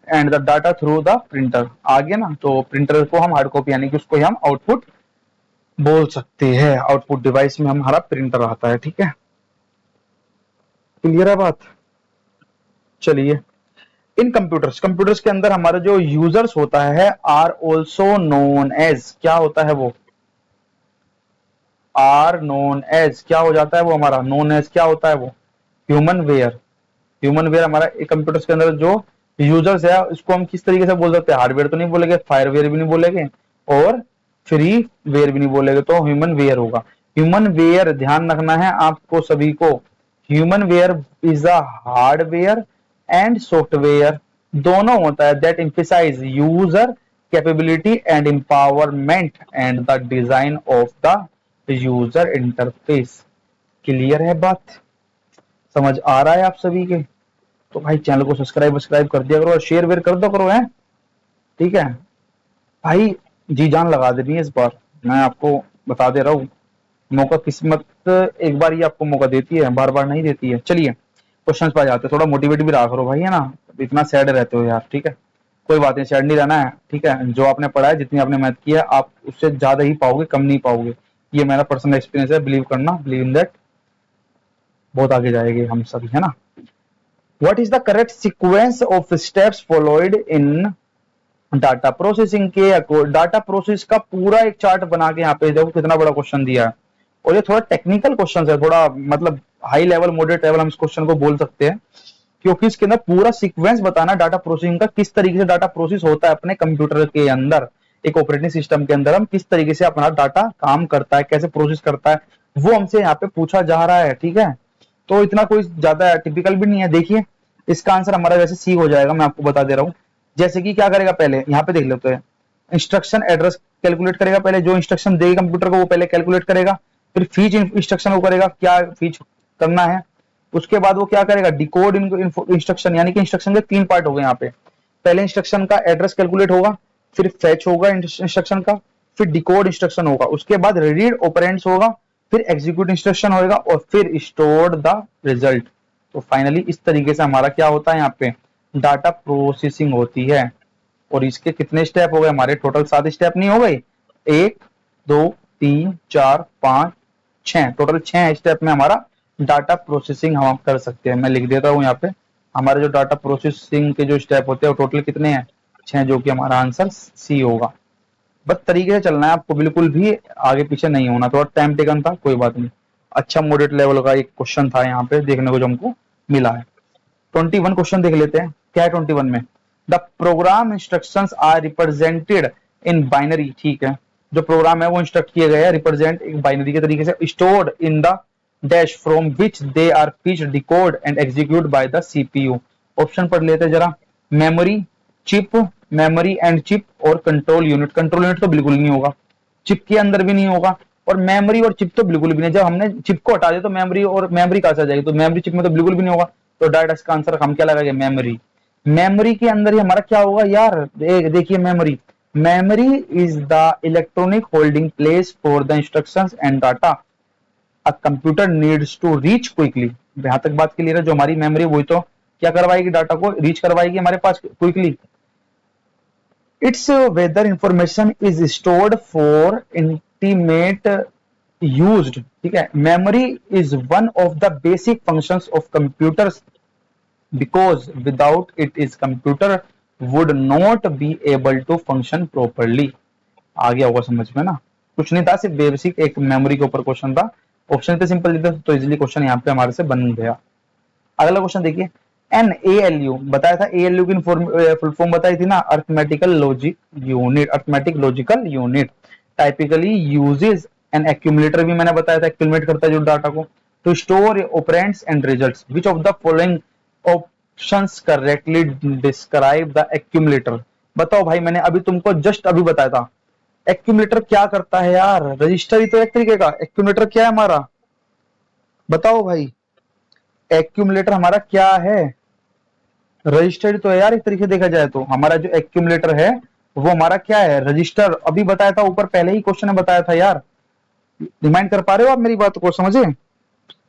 and the data through the printer. आ गया ना, तो प्रिंटर को हम हार्ड कॉपी यानी कि उसको हम आउटपुट बोल सकते हैं। आउटपुट डिवाइस में हमारा प्रिंटर आता है, ठीक है, क्लियर है बात। चलिए इन कंप्यूटर्स, कंप्यूटर्स के अंदर हमारा जो यूजर्स होता है आर ऑल्सो नोन एज, क्या होता है वो, आर नोन एज, क्या हो जाता है वो हमारा, नोन एज क्या होता है वो, ह्यूमन वेयर। ह्यूमन वेयर हमारा कंप्यूटर्स के अंदर जो यूजर्स है उसको हम किस तरीके से बोल सकते हैं, हार्डवेयर तो नहीं बोलेंगे, फायरवेयर भी नहीं बोलेंगे और फ्री वेयर भी नहीं बोलेंगे, तो ह्यूमन वेयर होगा। ह्यूमन वेयर ध्यान रखना है आपको सभी को, humanware is a hardware and software दोनों होता है that emphasize user capability and empowerment and the design of the user interface. Clear है बात, समझ आ रहा है आप सभी के? तो भाई चैनल को सब्सक्राइब कर दिया करो और शेयर वेयर कर दो करो, है ठीक है भाई। जी जान लगा देनी है इस बार, मैं आपको बता दे रहा हूँ। मौका किस्मत एक बार ही आपको मौका देती है, बार बार नहीं देती है। चलिए क्वेश्चंस पे आ जाते हैं, थोड़ा मोटिवेट भी रहा करो भाई, है ना, इतना सैड रहते हो यार, ठीक है कोई बात नहीं, सैड नहीं रहना है, ठीक है। जो आपने पढ़ा है, जितनी आपने मैथ की है, आप उससे ज्यादा ही पाओगे, कम नहीं पाओगे। ये मेरा पर्सनल एक्सपीरियंस है, बिलीव करना, बिलीव इन दैट, बहुत आगे जाएंगे हम सभी, है ना। What is the correct sequence of steps followed in data processing के, डाटा प्रोसेस का पूरा एक चार्ट बना के यहाँ पे देखो कितना बड़ा क्वेश्चन दिया है। और ये थोड़ा टेक्निकल क्वेश्चन है, थोड़ा मतलब हाई लेवल मॉडरेट लेवल हम इस क्वेश्चन को बोल सकते हैं, क्योंकि इसके अंदर पूरा सीक्वेंस बताना डाटा प्रोसेसिंग का, किस तरीके से डाटा प्रोसेस होता है अपने कंप्यूटर के अंदर, एक ऑपरेटिंग सिस्टम के अंदर हम किस तरीके से अपना डाटा काम करता है, कैसे प्रोसेस करता है, वो हमसे यहाँ पे पूछा जा रहा है, ठीक है। तो इतना कोई ज्यादा टिपिकल भी नहीं है। देखिए इसका आंसर हमारा वैसे सी हो जाएगा, मैं आपको बता दे रहा हूँ। जैसे कि क्या करेगा, पहले यहाँ पे देख लेते हैं, इंस्ट्रक्शन एड्रेस कैलकुलेट करेगा, पहले जो इंस्ट्रक्शन देगी कंप्यूटर को वो पहले कैलकुलेट करेगा, फिर फीच इंस्ट्रक्शन को करेगा, क्या फीच करना है। उसके बाद वो क्या करेगा, डिकोड इंस्ट्रक्शन, यानी कि इंस्ट्रक्शन के 3 पार्ट हो गए यहाँ पे। पहले इंस्ट्रक्शन का एड्रेस कैलकुलेट होगा, फिर फेच होगा इंस्ट्रक्शन का, फिर डिकोड इंस्ट्रक्शन होगा, उसके बाद रीड ऑपरेंड्स होगा, फिर एग्जीक्यूट इंस्ट्रक्शन होगा और फिर स्टोर द रिजल्ट। तो फाइनली इस तरीके से हमारा क्या होता है, यहाँ पे डाटा प्रोसेसिंग होती है। और इसके कितने स्टेप हो गए हमारे, टोटल 7 स्टेप नहीं हो गए, 1 2 3 4 5 6, टोटल 6 स्टेप में हमारा डाटा प्रोसेसिंग हम कर सकते हैं। मैं लिख देता हूँ यहाँ पे, हमारे जो डाटा प्रोसेसिंग के जो स्टेप होते हैं वो टोटल कितने हैं, 6, जो कि हमारा आंसर सी होगा। बस तरीके से चलना है आपको, बिल्कुल भी आगे पीछे नहीं होना। थोड़ा टाइम टेकन था, कोई बात नहीं, अच्छा मॉडरेट लेवल का एक क्वेश्चन था यहाँ पे देखने को जो हमको मिला है। 21 क्वेश्चन देख लेते हैं, क्या है 21 में, the program instructions are represented in binary, ठीक है, जो प्रोग्राम है वो इंस्ट्रक्ट किए गए हैं रिप्रेजेंट एक बाइनरी के तरीके से, stored in the dash from which they are fetched decode and execute by the CPU. Option पढ़ लेते हैं जरा, memory, chip, memory and chip और कंट्रोल यूनिट। कंट्रोल यूनिट तो बिल्कुल नहीं होगा, चिप के अंदर भी नहीं होगा, और मेमोरी और चिप तो बिल्कुल भी नहीं। जब हमने चिप को हटा दिया तो मेमोरी और मेमोरी कहां से आ जाएगी, तो मेमोरी चिप में तो बिल्कुल भी नहीं होगा। तो डायरेक्ट इसका आंसर हम क्या लगाएंगे, मेमोरी। मेमोरी के अंदर ही हमारा क्या होगा यार, देखिए memory, memory is the electronic holding place for the instructions and data a computer needs to reach quickly. यहां तक बात क्लियर है, जो हमारी मेमोरी वही तो क्या करवाएगी, डाटा को रीच करवाएगी हमारे पास quickly. It's whether information is stored for intimate used, ठीक है। Memory is one of the basic functions of computers because without it is computer would not be able to function properly। आ गया होगा समझ में ना, कुछ नहीं था, सिर्फ बेसिक एक मेमोरी के ऊपर क्वेश्चन था, ऑप्शन पे सिंपल दिया तो इजीली क्वेश्चन यहाँ पे हमारे से बन गया। अगला क्वेश्चन देखिए, एन ए एल यू बताया था, ALU की फुल फॉर्म बताई थी ना, arithmetical logic unit, arithmetic logical unit. Typically uses an accumulator, भी मैंने बताया था एक्यूमुलेट करता है जो डाटा को, to store operands and results. Which of the following options correctly describe the accumulator. बताओ भाई, मैंने अभी तुमको जस्ट अभी बताया था एक्यूमुलेटर क्या करता है यार, रजिस्टर ही तो एक तरीके का। एक्यूमुलेटर क्या है हमारा, बताओ भाई, एक्यूमुलेटर हमारा क्या है, रजिस्टर तो है यार एक तरीके देखा जाए तो। हमारा जो एक्यूमुलेटर है वो हमारा क्या है, रजिस्टर। अभी बताया था ऊपर, पहले ही क्वेश्चन में बताया था यार, रिमाइंड कर पा रहे हो आप मेरी बात को, समझे।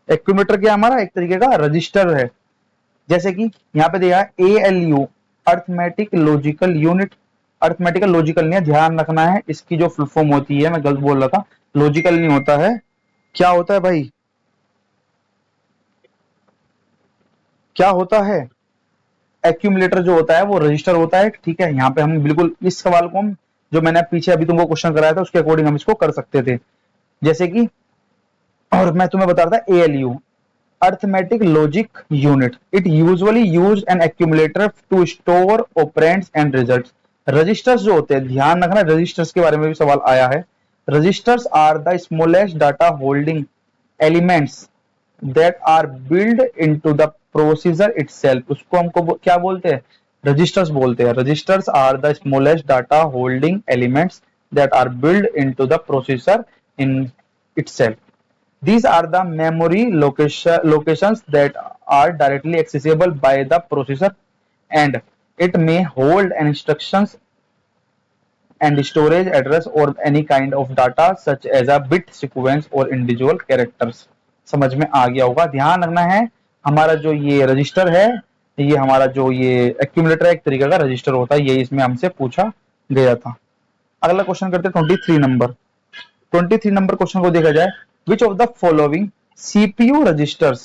एक्यूमुलेटर क्या हमारा एक तरीके का रजिस्टर है। जैसे कि यहाँ पे दिया ALU, arithmetic logical unit. Arithmetical logical नहीं है, ध्यान रखना है, इसकी जो फुल फॉर्म होती है, मैं गलत बोल रहा था, लॉजिकल नहीं होता है। क्या होता है भाई, क्या होता है, एक्यूमुलेटर जो होता है वो रजिस्टर होता है, ठीक है। यहाँ पे हम बिल्कुल इस सवाल को हम, जो मैंने पीछे अभी तुमको क्वेश्चन कराया था उसके अकॉर्डिंग हम इसको कर सकते थे। जैसे कि, और मैं तुम्हें बता रहा था ALU, arithmetic logic unit, it usually use an accumulator to store operands and results. Registers जो होते हैं, ध्यान रखना, रजिस्टर्स के बारे में भी सवाल आया है। Registers are the smallest data holding elements that are build into the procedure itself. उसको हमको क्या बोलते हैं, रजिस्टर्स बोलते हैं। Registers are the smallest data holding elements that are build into the procedure in itself. These are the memory locations that are directly accessible by the processor, and it may hold instructions and storage address or any kind of data such as a bit sequence or individual characters। समझ में आ गया होगा। ध्यान रखना है, हमारा जो ये रजिस्टर है, ये हमारा जो ये एक्यूमुलेटर एक तरीके का रजिस्टर होता है, ये इसमें हमसे पूछा गया था। अगला क्वेश्चन करते हैं 23 नंबर। 23 नंबर क्वेश्चन को देखा जाए, which of the following CPU registers,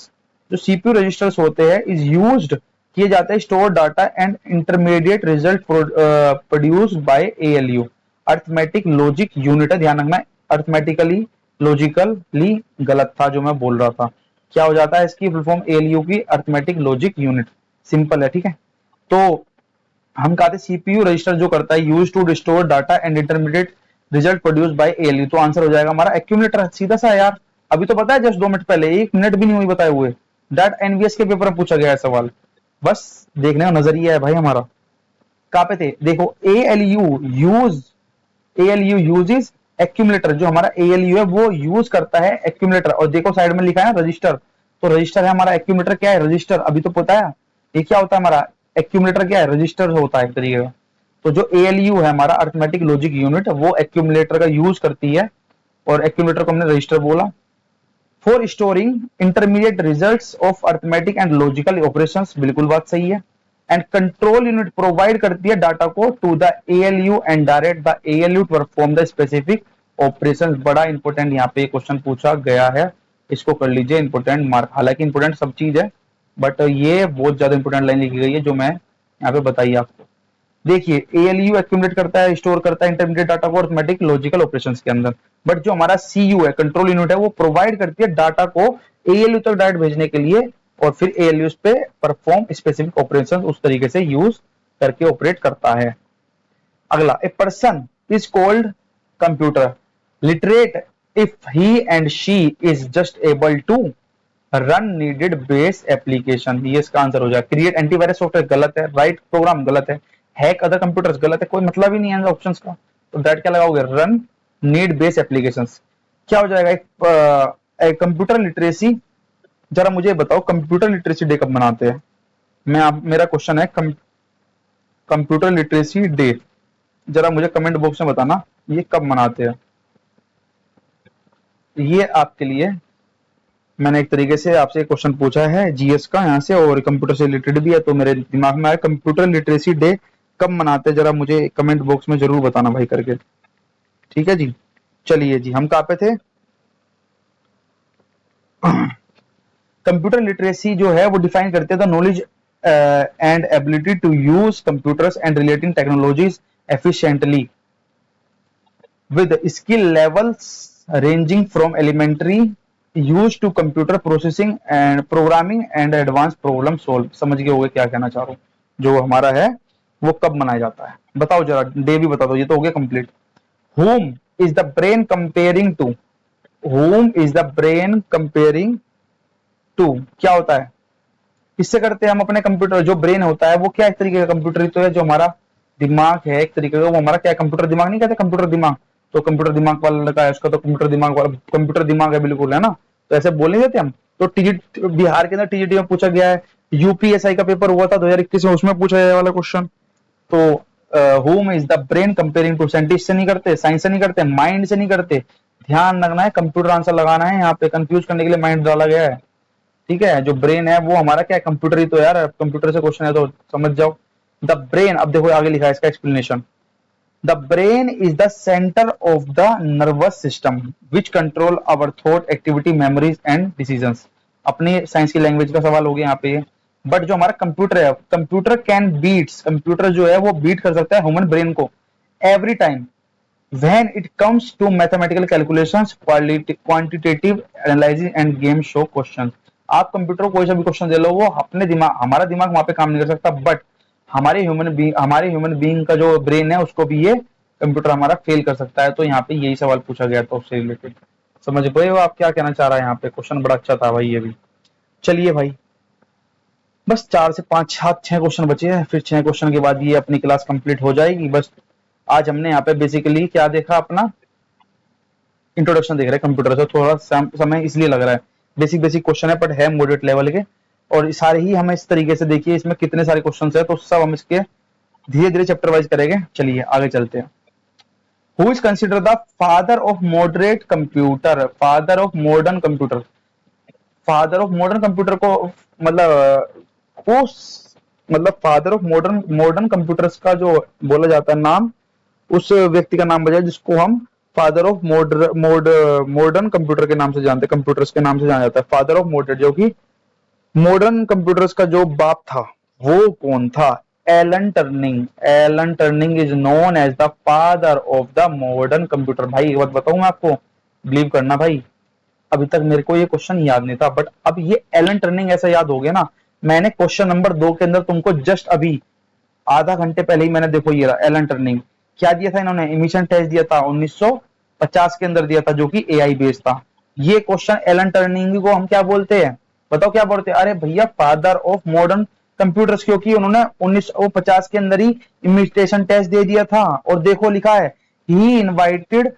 जो CPU रजिस्टर्स होते हैं, इज यूज्ड, किए जाते हैं, store data and intermediate result produced by ALU, arithmetic logic unit है। ध्यान रखना, अर्थमेटिकली लॉजिकली गलत था जो मैं बोल रहा था। क्या हो जाता है इसकी फुल फॉर्म, ALU की अर्थमेटिक लॉजिक यूनिट, सिंपल है, ठीक है। तो हम कहते हैं CPU रजिस्टर जो करता है, use to store data and intermediate result produce by ALU, तो आंसर हो जाएगा हमारा एक्यूमुलेटर। सीधा सा है यार, अभी तो पता है, जस्ट 2 मिनट पहले, 1 मिनट भी नहीं हुई बताए हुए, दैट NVS के पेपर में पूछा गया है सवाल। बस देखने का नजरिया है भाई हमारा। कहाँ पे थे, देखो, ALU यूजेस एक्यूमुलेटर, जो हमारा ALU है वो यूज करता है एक्यूमुलेटर। और देखो साइड में लिखा है ना रजिस्टर, तो रजिस्टर है हमारा, एक्यूमुलेटर क्या है, रजिस्टर। अभी तो पता है ये क्या होता है हमारा, एक्यूमुलेटर क्या है, रजिस्टर होता है एक तरीके का। तो जो ALU है हमारा अर्थमेटिक लॉजिक यूनिट, वो एक्यूमुलेटर का यूज करती है, और एक्यूमुलेटर को हमने रजिस्टर बोला। For storing intermediate results of arithmetic and logical operations, बिल्कुल बात सही है। एंड कंट्रोल यूनिट प्रोवाइड करती है डाटा को to the ALU and direct the ALU to perform the specific operation. बड़ा इंपॉर्टेंट यहाँ पे क्वेश्चन पूछा गया है, इसको कर लीजिए इंपॉर्टेंट मार्क। हालांकि इंपॉर्टेंट सब चीज है, बट ये बहुत ज्यादा इंपॉर्टेंट लाइन लिखी गई है जो मैं यहाँ पे बताई आपको। देखिए, ALU एक्यूमुलेट करता है, स्टोर करता है इंटरमीडिएट डाटा को अर्थमेटिक लॉजिकल ऑपरेशंस के अंदर, बट जो हमारा CU है, कंट्रोल यूनिट है, वो प्रोवाइड करती है डाटा को ALU तक डायरेक्ट भेजने के लिए, और फिर ALU पे परफॉर्म स्पेसिफिक ऑपरेशंस उस तरीके से यूज करके ऑपरेट करता है। अगला, a person is called computer literate if he and she is just able to run needed base application. ये इसका आंसर हो जाएगा। क्रिएट एंटीवायरस सॉफ्टवेयर गलत है, राइट प्रोग्राम गलत है, हैक अदर कंप्यूटर्स गलत है, कोई मतलब ही नहीं है ऑप्शंस का। तो दैट क्या लगाओगे, रन नीड बेस एप्लीकेशंस। क्या हो जाएगा, एक कंप्यूटर लिटरेसी। जरा मुझे बताओ कंप्यूटर लिटरेसी डे कब मनाते हैं। मेरा क्वेश्चन है कंप्यूटर लिटरेसी डे, जरा मुझे कमेंट बॉक्स में बताना ये कब मनाते हैं। ये आपके लिए मैंने एक तरीके से आपसे क्वेश्चन पूछा है GS का यहाँ से, और कंप्यूटर से रिलेटेड भी है, तो मेरे दिमाग में आया कंप्यूटर लिटरेसी डे कब मनाते हैं, जरा मुझे कमेंट बॉक्स में जरूर बताना भाई करके। ठीक है जी, चलिए जी, हम कहाँ पे थे। कंप्यूटर लिटरेसी जो है वो डिफाइन करते हैं the knowledge and ability to use computers and relating technologies efficiently with skill levels ranging from elementary use to computer processing and programming and advance problem solve. समझ गए होंगे क्या कहना चाह रहा हूँ। जो हमारा है वो कब मनाया जाता है, बताओ जरा, डे भी बता दो, ये तो हो गया complete. Whom is the brain comparing to, whom is the brain comparing to, क्या होता है, किससे करते हैं हम अपने कंप्यूटर, जो ब्रेन होता है वो क्या एक तरीके का कंप्यूटर ही तो है, जो हमारा दिमाग है एक तरीके का, वो हमारा क्या कंप्यूटर दिमाग नहीं कहते, कंप्यूटर दिमाग, तो कंप्यूटर दिमाग वाला लड़का है उसका तो कंप्यूटर दिमाग वाला कंप्यूटर दिमाग है बिल्कुल, है ना, तो ऐसे बोल नहीं देते हम। तो टीजीटी बिहार के अंदर टीजीटी में पूछा गया है, यूपीएसआई का पेपर हुआ था 2021 में, उसमें पूछा गया वाला क्वेश्चन। तो whom is the brain comparing to, scientist से नहीं करते, साइंस से नहीं करते, माइंड से नहीं करते, ध्यान रखना है, कंप्यूटर आंसर लगाना है, यहाँ पे कंफ्यूज करने के लिए माइंड डाला गया है, ठीक है। जो ब्रेन है वो हमारा क्या है, कंप्यूटर ही तो यार, कंप्यूटर से क्वेश्चन है तो समझ जाओ। द ब्रेन, अब देखो आगे लिखा है इसका explanation, the brain is the centre of the nervous system which control our thought activity memories and decisions. अपनी साइंस की लैंग्वेज का सवाल हो गया यहाँ पे, बट जो हमारा कंप्यूटर है, कंप्यूटर कैन बीट्स, कंप्यूटर जो है वो बीट कर सकता है ह्यूमन ब्रेन को every time when it comes to mathematical calculations, quantitative analysis and game show questions। आप कंप्यूटर को कोई सा भी क्वेश्चन दे लो, वो अपने दिमाग, हमारा दिमाग वहां पे काम नहीं कर सकता, बट हमारे ह्यूमन बीइंग का जो ब्रेन है उसको भी ये कंप्यूटर हमारा फेल कर सकता है। तो यहाँ पे यही सवाल पूछा गया था उससे रिलेटेड। समझ पाए हो आप क्या कहना चाह रहा है यहाँ पे, क्वेश्चन बड़ा अच्छा था भाई ये भी। चलिए भाई, बस 4 से 5 6 क्वेश्चन बचे हैं, फिर 6 क्वेश्चन के बाद ये अपनी क्लास कंप्लीट हो जाएगी। बस आज हमने यहाँ पे बेसिकली क्या देखा, अपना इंट्रोडक्शन देख रहे हैं कंप्यूटर से, थोड़ा समय इसलिए लग रहा है, बेसिक क्वेश्चन है बट है मॉडरेट लेवल के, और सारे ही हमें इस तरीके से देखिए, इसमें कितने सारे क्वेश्चन है तो सब हम इसके धीरे धीरे चैप्टर वाइज करेंगे। चलिए आगे चलते हैं। Who is consider the father of moderate computer, father of modern computer, father of modern computer को मतलब फादर ऑफ मॉडर्न कंप्यूटर्स का जो बोला जाता है नाम, उस व्यक्ति का नाम बजाय जिसको हम फादर ऑफ मॉडर्न कंप्यूटर के नाम से जानते हैं, कंप्यूटर्स के नाम से जाना जाता है, फादर ऑफ मॉडर्न, जो कि मॉडर्न कंप्यूटर्स का जो बाप था वो कौन था, Alan Turing. Alan Turing is known as the father of the modern computer. भाई एक बात बताऊं मैं आपको, बिलीव करना भाई, अभी तक मेरे को ये क्वेश्चन याद नहीं था, बट अब ये एलन टर्निंग ऐसा याद हो गया ना। मैंने क्वेश्चन नंबर 2 के अंदर तुमको जस्ट अभी आधा घंटे पहले ही मैंने देखो ये रहा एलन टर्निंग, क्या दिया था इन्होंने, इमिशन टेस्ट दिया था 1950 के अंदर दिया था, जो कि एआई बेस्ड था। ये क्वेश्चन एलन टर्निंग को हम क्या बोलते हैं, बताओ क्या बोलते हैं, अरे भैया फादर ऑफ मॉडर्न कंप्यूटर्स, क्योंकि उन्होंने 1950 के अंदर ही इमिटेशन टेस्ट दे दिया था। और देखो लिखा है ही इन्वाइटेड,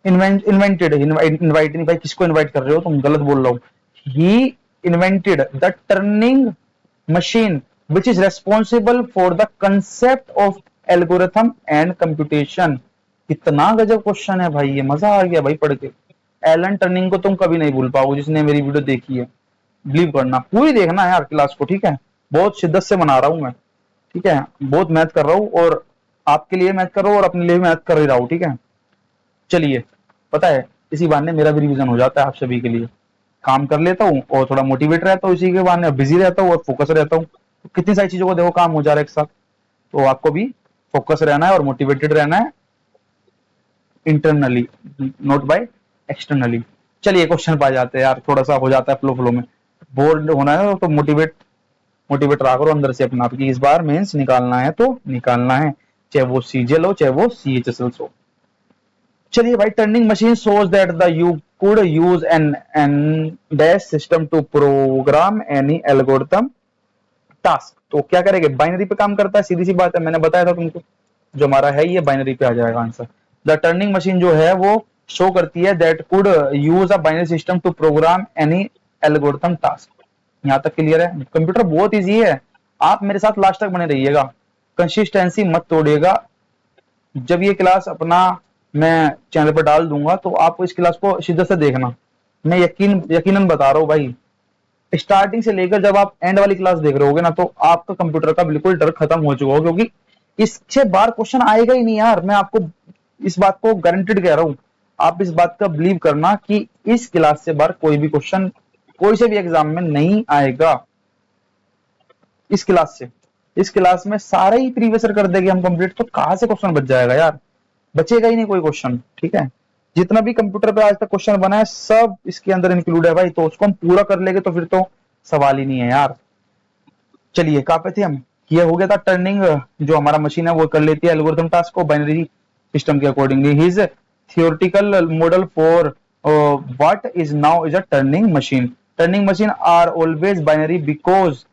इन्वेंटेड, इनवाइट नहीं भाई, किसको इन्वाइट कर रहे हो तुम, गलत बोल रहा हूं, he invented the turning machine which is responsible for the concept of algorithm and computation। कितना गजब क्वेश्चन है भाई, ये मजा आ गया भाई पढ़ के। एलन टर्निंग को तुम कभी नहीं भूल पाओगे जिसने मेरी वीडियो देखी है, बिलीव करना, पूरी देखना है यार क्लास को, ठीक है। बहुत शिद्दत से बना रहा हूं मैं, ठीक है, बहुत मेहनत कर रहा हूं, और आपके लिए मेहनत कर रहा हूं और अपने लिए मेहनत कर ही रहा हूं, ठीक है। चलिए, पता है इसी बहाने मेरा भी रिवीजन हो जाता है, आप सभी के लिए काम कर लेता हूँ और थोड़ा मोटिवेट रहता हूँ, इसी के बहाने बिजी रहता हूँ और फोकस रहता हूँ। तो कितनी सारी चीजों को देखो काम हो जा रहा है एक साथ, तो आपको भी फोकस रहना है और मोटिवेटेड रहना है इंटरनली, नॉट बाय एक्सटर्नली। चलिए क्वेश्चन पा जाते हैं यार, थोड़ा सा हो जाता है फ्लो में, बोर्ड होना है तो मोटिवेट रहा करो अंदर से अपना आप कि इस बार मेंस निकालना है तो निकालना है, चाहे वो सीजेल हो चाहे वो सीएचएसएल हो। चलिए भाई, turning machine shows that the you could use an dash system to program any algorithm task। तो क्या करेंगे, बाइनरी पे काम करता है, सीधी सी बात है, मैंने बताया था तुमको, जो हमारा है ये बाइनरी पे आ जाएगा आंसर। द टर्निंग मशीन जो है वो शो करती है that could use a binary system to program any algorithm task। यहाँ तक क्लियर है, कंप्यूटर बहुत इजी है, आप मेरे साथ लास्ट तक बने रहिएगा, कंसिस्टेंसी मत तोड़िएगा। जब ये क्लास अपना मैं चैनल पर डाल दूंगा तो आप इस क्लास को शिद्दत से देखना, मैं यकीनन बता रहा हूँ भाई, स्टार्टिंग से लेकर जब आप एंड वाली क्लास देख रहे होगे ना, तो आपका कंप्यूटर का बिल्कुल डर खत्म हो चुका होगा, क्योंकि इससे बार क्वेश्चन आएगा ही नहीं यार, मैं आपको इस बात को गारंटेड कह रहा हूँ। आप इस बात का बिलीव करना कि इस क्लास से बार कोई भी क्वेश्चन कोई से भी एग्जाम में नहीं आएगा। इस क्लास में सारे ही प्रीवियस कर देंगे हम कंप्लीट, तो कहां से क्वेश्चन बच जाएगा यार, बचेगा ही नहीं कोई क्वेश्चन, ठीक है। जितना भी कंप्यूटर पे आज तक क्वेश्चन बना है सब इसके अंदर इंक्लूड है भाई, तो उसको हम पूरा कर लेंगे तो फिर तो सवाल ही नहीं है यार। चलिए कहां पे थे हम, ये हो गया था टर्निंग, जो हमारा मशीन है वो कर लेती है एल्गोरिथम टास्क को बाइनरी सिस्टम के accordingly. His theoretical model for what is now is a turning machine. Turning machine are always binary because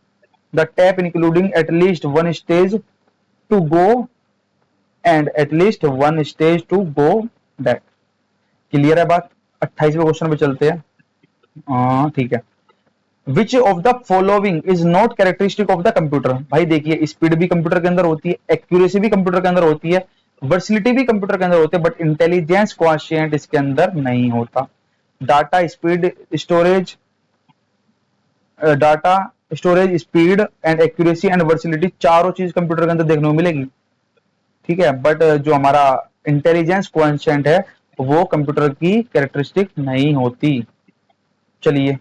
the tap including at least one stage to go and at least one stage to go back. Clear है बात? 28वें question पे चलते हैं. ठीक है. Which of the following is not characteristic of the computer. भाई देखिए, speed भी कंप्यूटर के अंदर होती है, एक्यूरेसी भी कंप्यूटर के अंदर होती है, वर्सिलिटी भी कंप्यूटर के अंदर होती है, बट इंटेलिजेंस क्वोशिएंट इसके अंदर नहीं होता. Data speed storage, data storage speed and accuracy and versatility चारों चीज कंप्यूटर के अंदर देखने को मिलेगी. ठीक है, बट जो हमारा इंटेलिजेंस क्वोशिएंट है वो कंप्यूटर की कैरेक्टरिस्टिक नहीं होती. चलिए,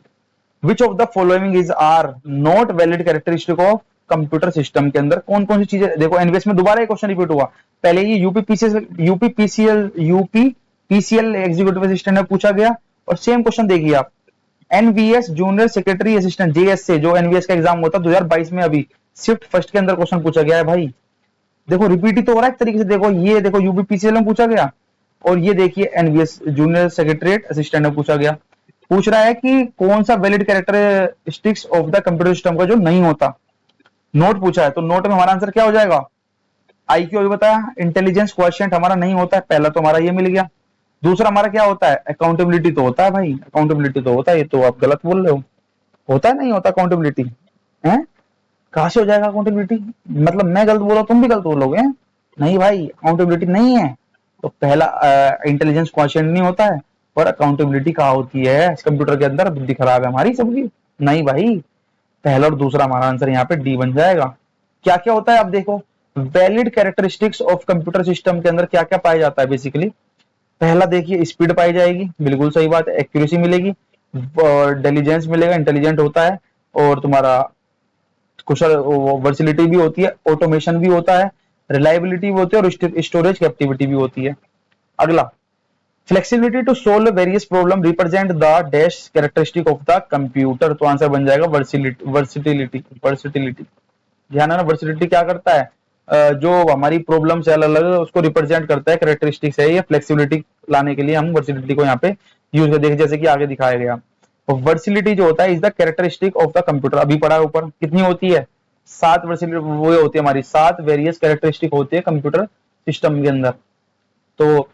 which of the following is are not valid characteristic of computer system के अंदर कौन कौन सी चीजें. देखो एनवीएस में दोबारा एक क्वेश्चन रिपीट हुआ. पहले ये यूपीपीसीएल एग्जीक्यूटिव असिस्टेंट में पूछा गया और सेम क्वेश्चन देखिए आप. NVS junior secretary assistant JS से जो एनवीएस का एग्जाम होता है 2022 में, अभी शिफ्ट फर्स्ट के अंदर क्वेश्चन पूछा गया है. भाई देखो रिपीट ही तो हो रहा है एक तरीके से. देखो ये देखो यूपीपीसीएल में पूछा गया और ये देखिए एनवीएस जूनियर सेक्रेटरीट असिस्टेंट में पूछा गया. पूछ रहा है कि कौन सा valid characteristics of the computer system का जो नहीं होता. नोट पूछा है तो नोट में हमारा आंसर क्या हो जाएगा. आईक्यू अभी बताया, इंटेलिजेंस क्वोशिएंट हमारा नहीं होता है. पहला तो हमारा ये मिल गया. दूसरा हमारा क्या होता है, अकाउंटेबिलिटी तो होता है. भाई अकाउंटेबिलिटी तो होता है, ये तो आप गलत बोल रहे हो. होता है नहीं होता अकाउंटेबिलिटी है? कहां से हो जाएगा अकाउंटेबिलिटी. मतलब मैं गलत बोल रहा, तुम भी गलत बोलोगे. नहीं भाई, अकाउंटेबिलिटी नहीं है. तो पहला इंटेलिजेंस क्वोशिएंट नहीं होता है और अकाउंटेबिलिटी कहाँ होती है कंप्यूटर के अंदर. बुद्धि खराब है हमारी सबकी. नहीं भाई, पहला और दूसरा हमारा आंसर यहाँ पे डी बन जाएगा. क्या क्या होता है आप देखो, valid characteristics of computer system के अंदर क्या क्या पाया जाता है. बेसिकली पहला देखिए, स्पीड पाई जाएगी, बिल्कुल सही बात है. एक्यूरेसी मिलेगी, इंटेलिजेंस मिलेगा, इंटेलिजेंट होता है. और तुम्हारा कुशल वर्सिलिटी भी होती है, ऑटोमेशन भी होता है, रिलायबिलिटी भी होती है और स्टोरेज कैपेसिटी भी होती है. अगला, flexibility to solve various problem represent the dash characteristic of the computer. तो आंसर बन जाएगा वर्सिटिलिटी. ध्यान है ना, वर्सिटिलिटी क्या करता है, जो हमारी प्रॉब्लम्स है अलग अलग उसको रिप्रेजेंट करता है. कैरेक्टरिस्टिक्स है ये. फ्लेक्सिबिलिटी लाने के लिए हम वर्सिटिलिटी को यहाँ पे यूज कर देखिए, जैसे कि आगे दिखाया गया. वर्सिलिटी जो होता है is the characteristic of the computer. अभी पढ़ा है ऊपर, कितनी होती है, 7 वर्सिलिटी वो होती है हमारी. 7 वेरियस कैरेक्टरिस्टिक होती है कंप्यूटर सिस्टम के अंदर. तो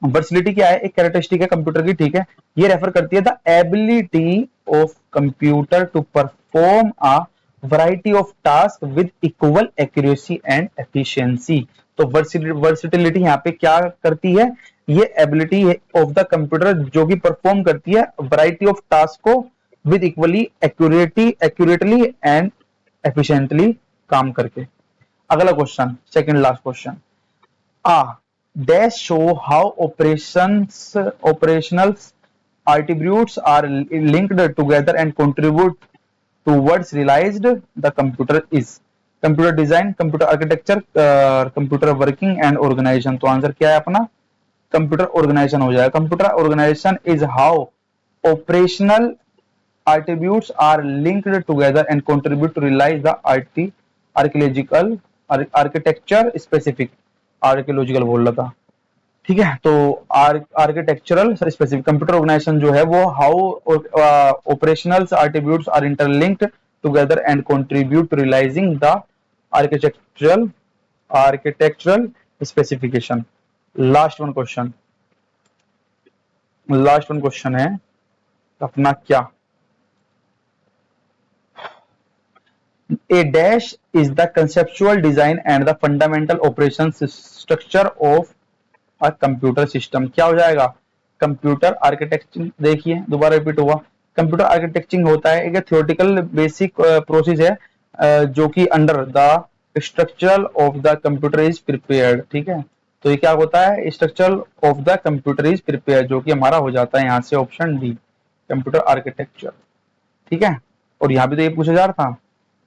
वर्सिलिटी क्या है, एक कैरेक्टरिस्टिक है कंप्यूटर की. ठीक है, ये रेफर करती है the ability of computer to perform a variety of task with equal accuracy and efficiency. तो वर्सिटिलिटी यहाँ पे क्या करती है, ये एबिलिटी ऑफ द कंप्यूटर जो कि परफॉर्म करती है वैरायटी ऑफ टास्क को with equally accurately and efficiently काम करके. अगला question, second last question. Dash show how operational attributes are linked together and contribute towards realized the computer is. Computer design, computer architecture, computer working and organization. तो answer क्या है अपना, computer organisation हो जाएगा. Computer organisation is how operational attributes are linked together and contribute to realize the archaeological architecture specific. Archaeological बोल रहा था. ठीक है, तो आर्किटेक्चरल स्पेसिफिक. कंप्यूटर ऑर्गेनाइजेशन जो है वो how operational attributes are interlinked together and contribute to realising the architectural specification. Last one question है अपना क्या, A dash is the conceptual design and the fundamental operations structure of a computer system. क्या हो जाएगा, computer architecture. देखिए दोबारा repeat हुआ. Computer आर्किटेक्चरिंग होता है एक थियोरेटिकल बेसिक प्रोसेस है जो कि under the structure of the computer is prepared. ठीक है, तो ये क्या होता है, structure of the computer is prepared, जो कि हमारा हो जाता है यहाँ से ऑप्शन डी, कंप्यूटर आर्किटेक्चर. ठीक है, और यहाँ भी तो ये पूछा जा रहा था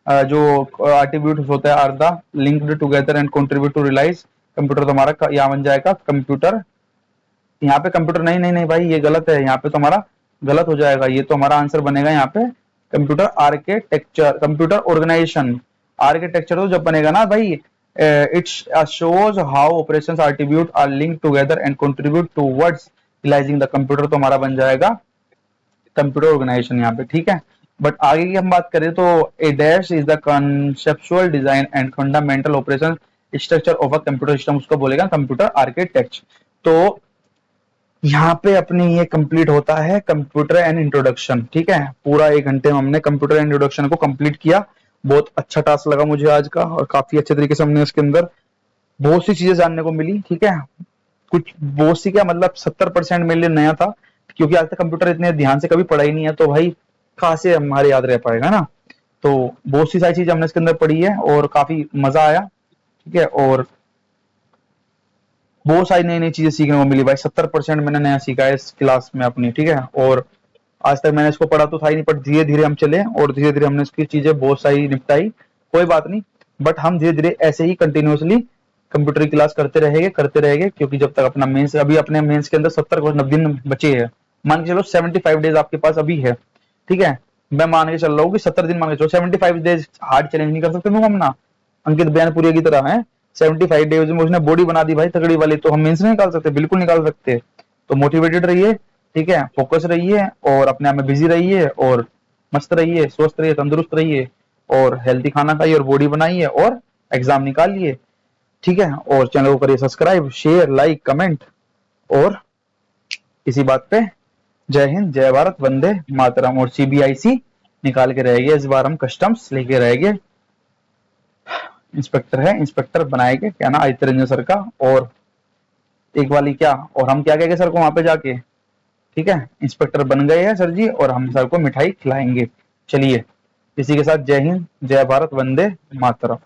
जो एट्रीब्यूट्स होते हैं are the linked together and contribute to realise. Computer तो हमारा यहाँ बन जाएगा कंप्यूटर. यहाँ पे कंप्यूटर नहीं भाई, ये गलत है. यहाँ पे तो हमारा गलत हो जाएगा. ये तो हमारा आंसर बनेगा यहाँ पे computer architecture. Computer organisation, architecture तो जब बनेगा ना भाई It shows how operations attribute are linked together and contribute towards realizing the computer। तो हमारा बन जाएगा कंप्यूटर ऑर्गेनाइजेशन यहाँ पे, ठीक है। बट आगे की हम बात करें तो a dash is the conceptual design and fundamental operation structure of a computer system, उसको बोलेगा कंप्यूटर आर्किटेक्चर। तो यहाँ पे अपने ये कंप्लीट होता है कंप्यूटर एंड इंट्रोडक्शन, ठीक है। पूरा 1 घंटे में हमने कंप्यूटर एंड इंट्रोडक्शन को कंप्लीट किया। बहुत अच्छा टास्क लगा मुझे आज का, और काफी अच्छे तरीके से हमने इसके अंदर बहुत सी चीजें जानने को मिली, ठीक है। कुछ बहुत सी क्या मतलब 70% मेरे लिए नया था, क्योंकि आज तक कंप्यूटर इतने ध्यान से कभी पढ़ा ही नहीं है, तो भाई कहाँ से हमारे याद रह पाएगा ना। तो बहुत सी सारी चीजें हमने इसके अंदर पढ़ी है और काफी मजा आया, ठीक है। और बहुत सारी नई नई चीजें सीखने को मिली भाई। 70% मैंने नया सीखा है इस क्लास में अपनी, ठीक है। और आज तक मैंने इसको पढ़ा तो था ही नहीं, पर धीरे धीरे हम चले और धीरे धीरे हमने इसकी चीजें बहुत सारी निपटाई। कोई बात नहीं, बट हम धीरे धीरे ऐसे ही कंटिन्यूअसली कंप्यूटर की क्लास करते रहेंगे, क्योंकि जब तक अपना मेंस, अभी अपने मेंस के अंदर 70 दिन बचे हैं। मान के चलो 75 डेज आपके पास अभी है, ठीक है। मैं मान के चल रहा हूँ कि 70 दिन मान के चलो, 75 डेज हार्ड चैलेंज नहीं कर सकते तुम अपना, अंकित बयानपुरिया की तरह है। 75 डेज में उसने बॉडी बना दी भाई तगड़ी वाली, तो हम मेंस नहीं निकाल सकते, बिल्कुल निकाल सकते। तो मोटिवेटेड रहिए, ठीक है, फोकस रहिए और अपने आप में बिजी रहिए और मस्त रहिए, स्वस्थ रहिए, तंदुरुस्त रहिए और हेल्थी खाना खाइए और बॉडी बनाइए और एग्जाम निकालिए, ठीक है। और चैनल को करिए सब्सक्राइब, शेयर, लाइक, कमेंट। और इसी बात पे जय हिंद, जय भारत, वंदे मातरम। और सीबीआईसी निकाल के रहेंगे इस बार, हम कस्टम्स लेके रहेंगे। इंस्पेक्टर है, इंस्पेक्टर बनाएंगे क्या ना आदित्य रंजन सर का। और एक वाली क्या, और हम क्या कहेंगे सर को वहां पे जाके, ठीक है। इंस्पेक्टर बन गए हैं सर जी, और हम सर को मिठाई खिलाएंगे। चलिए, इसी के साथ जय हिंद, जय भारत, वंदे मातरम।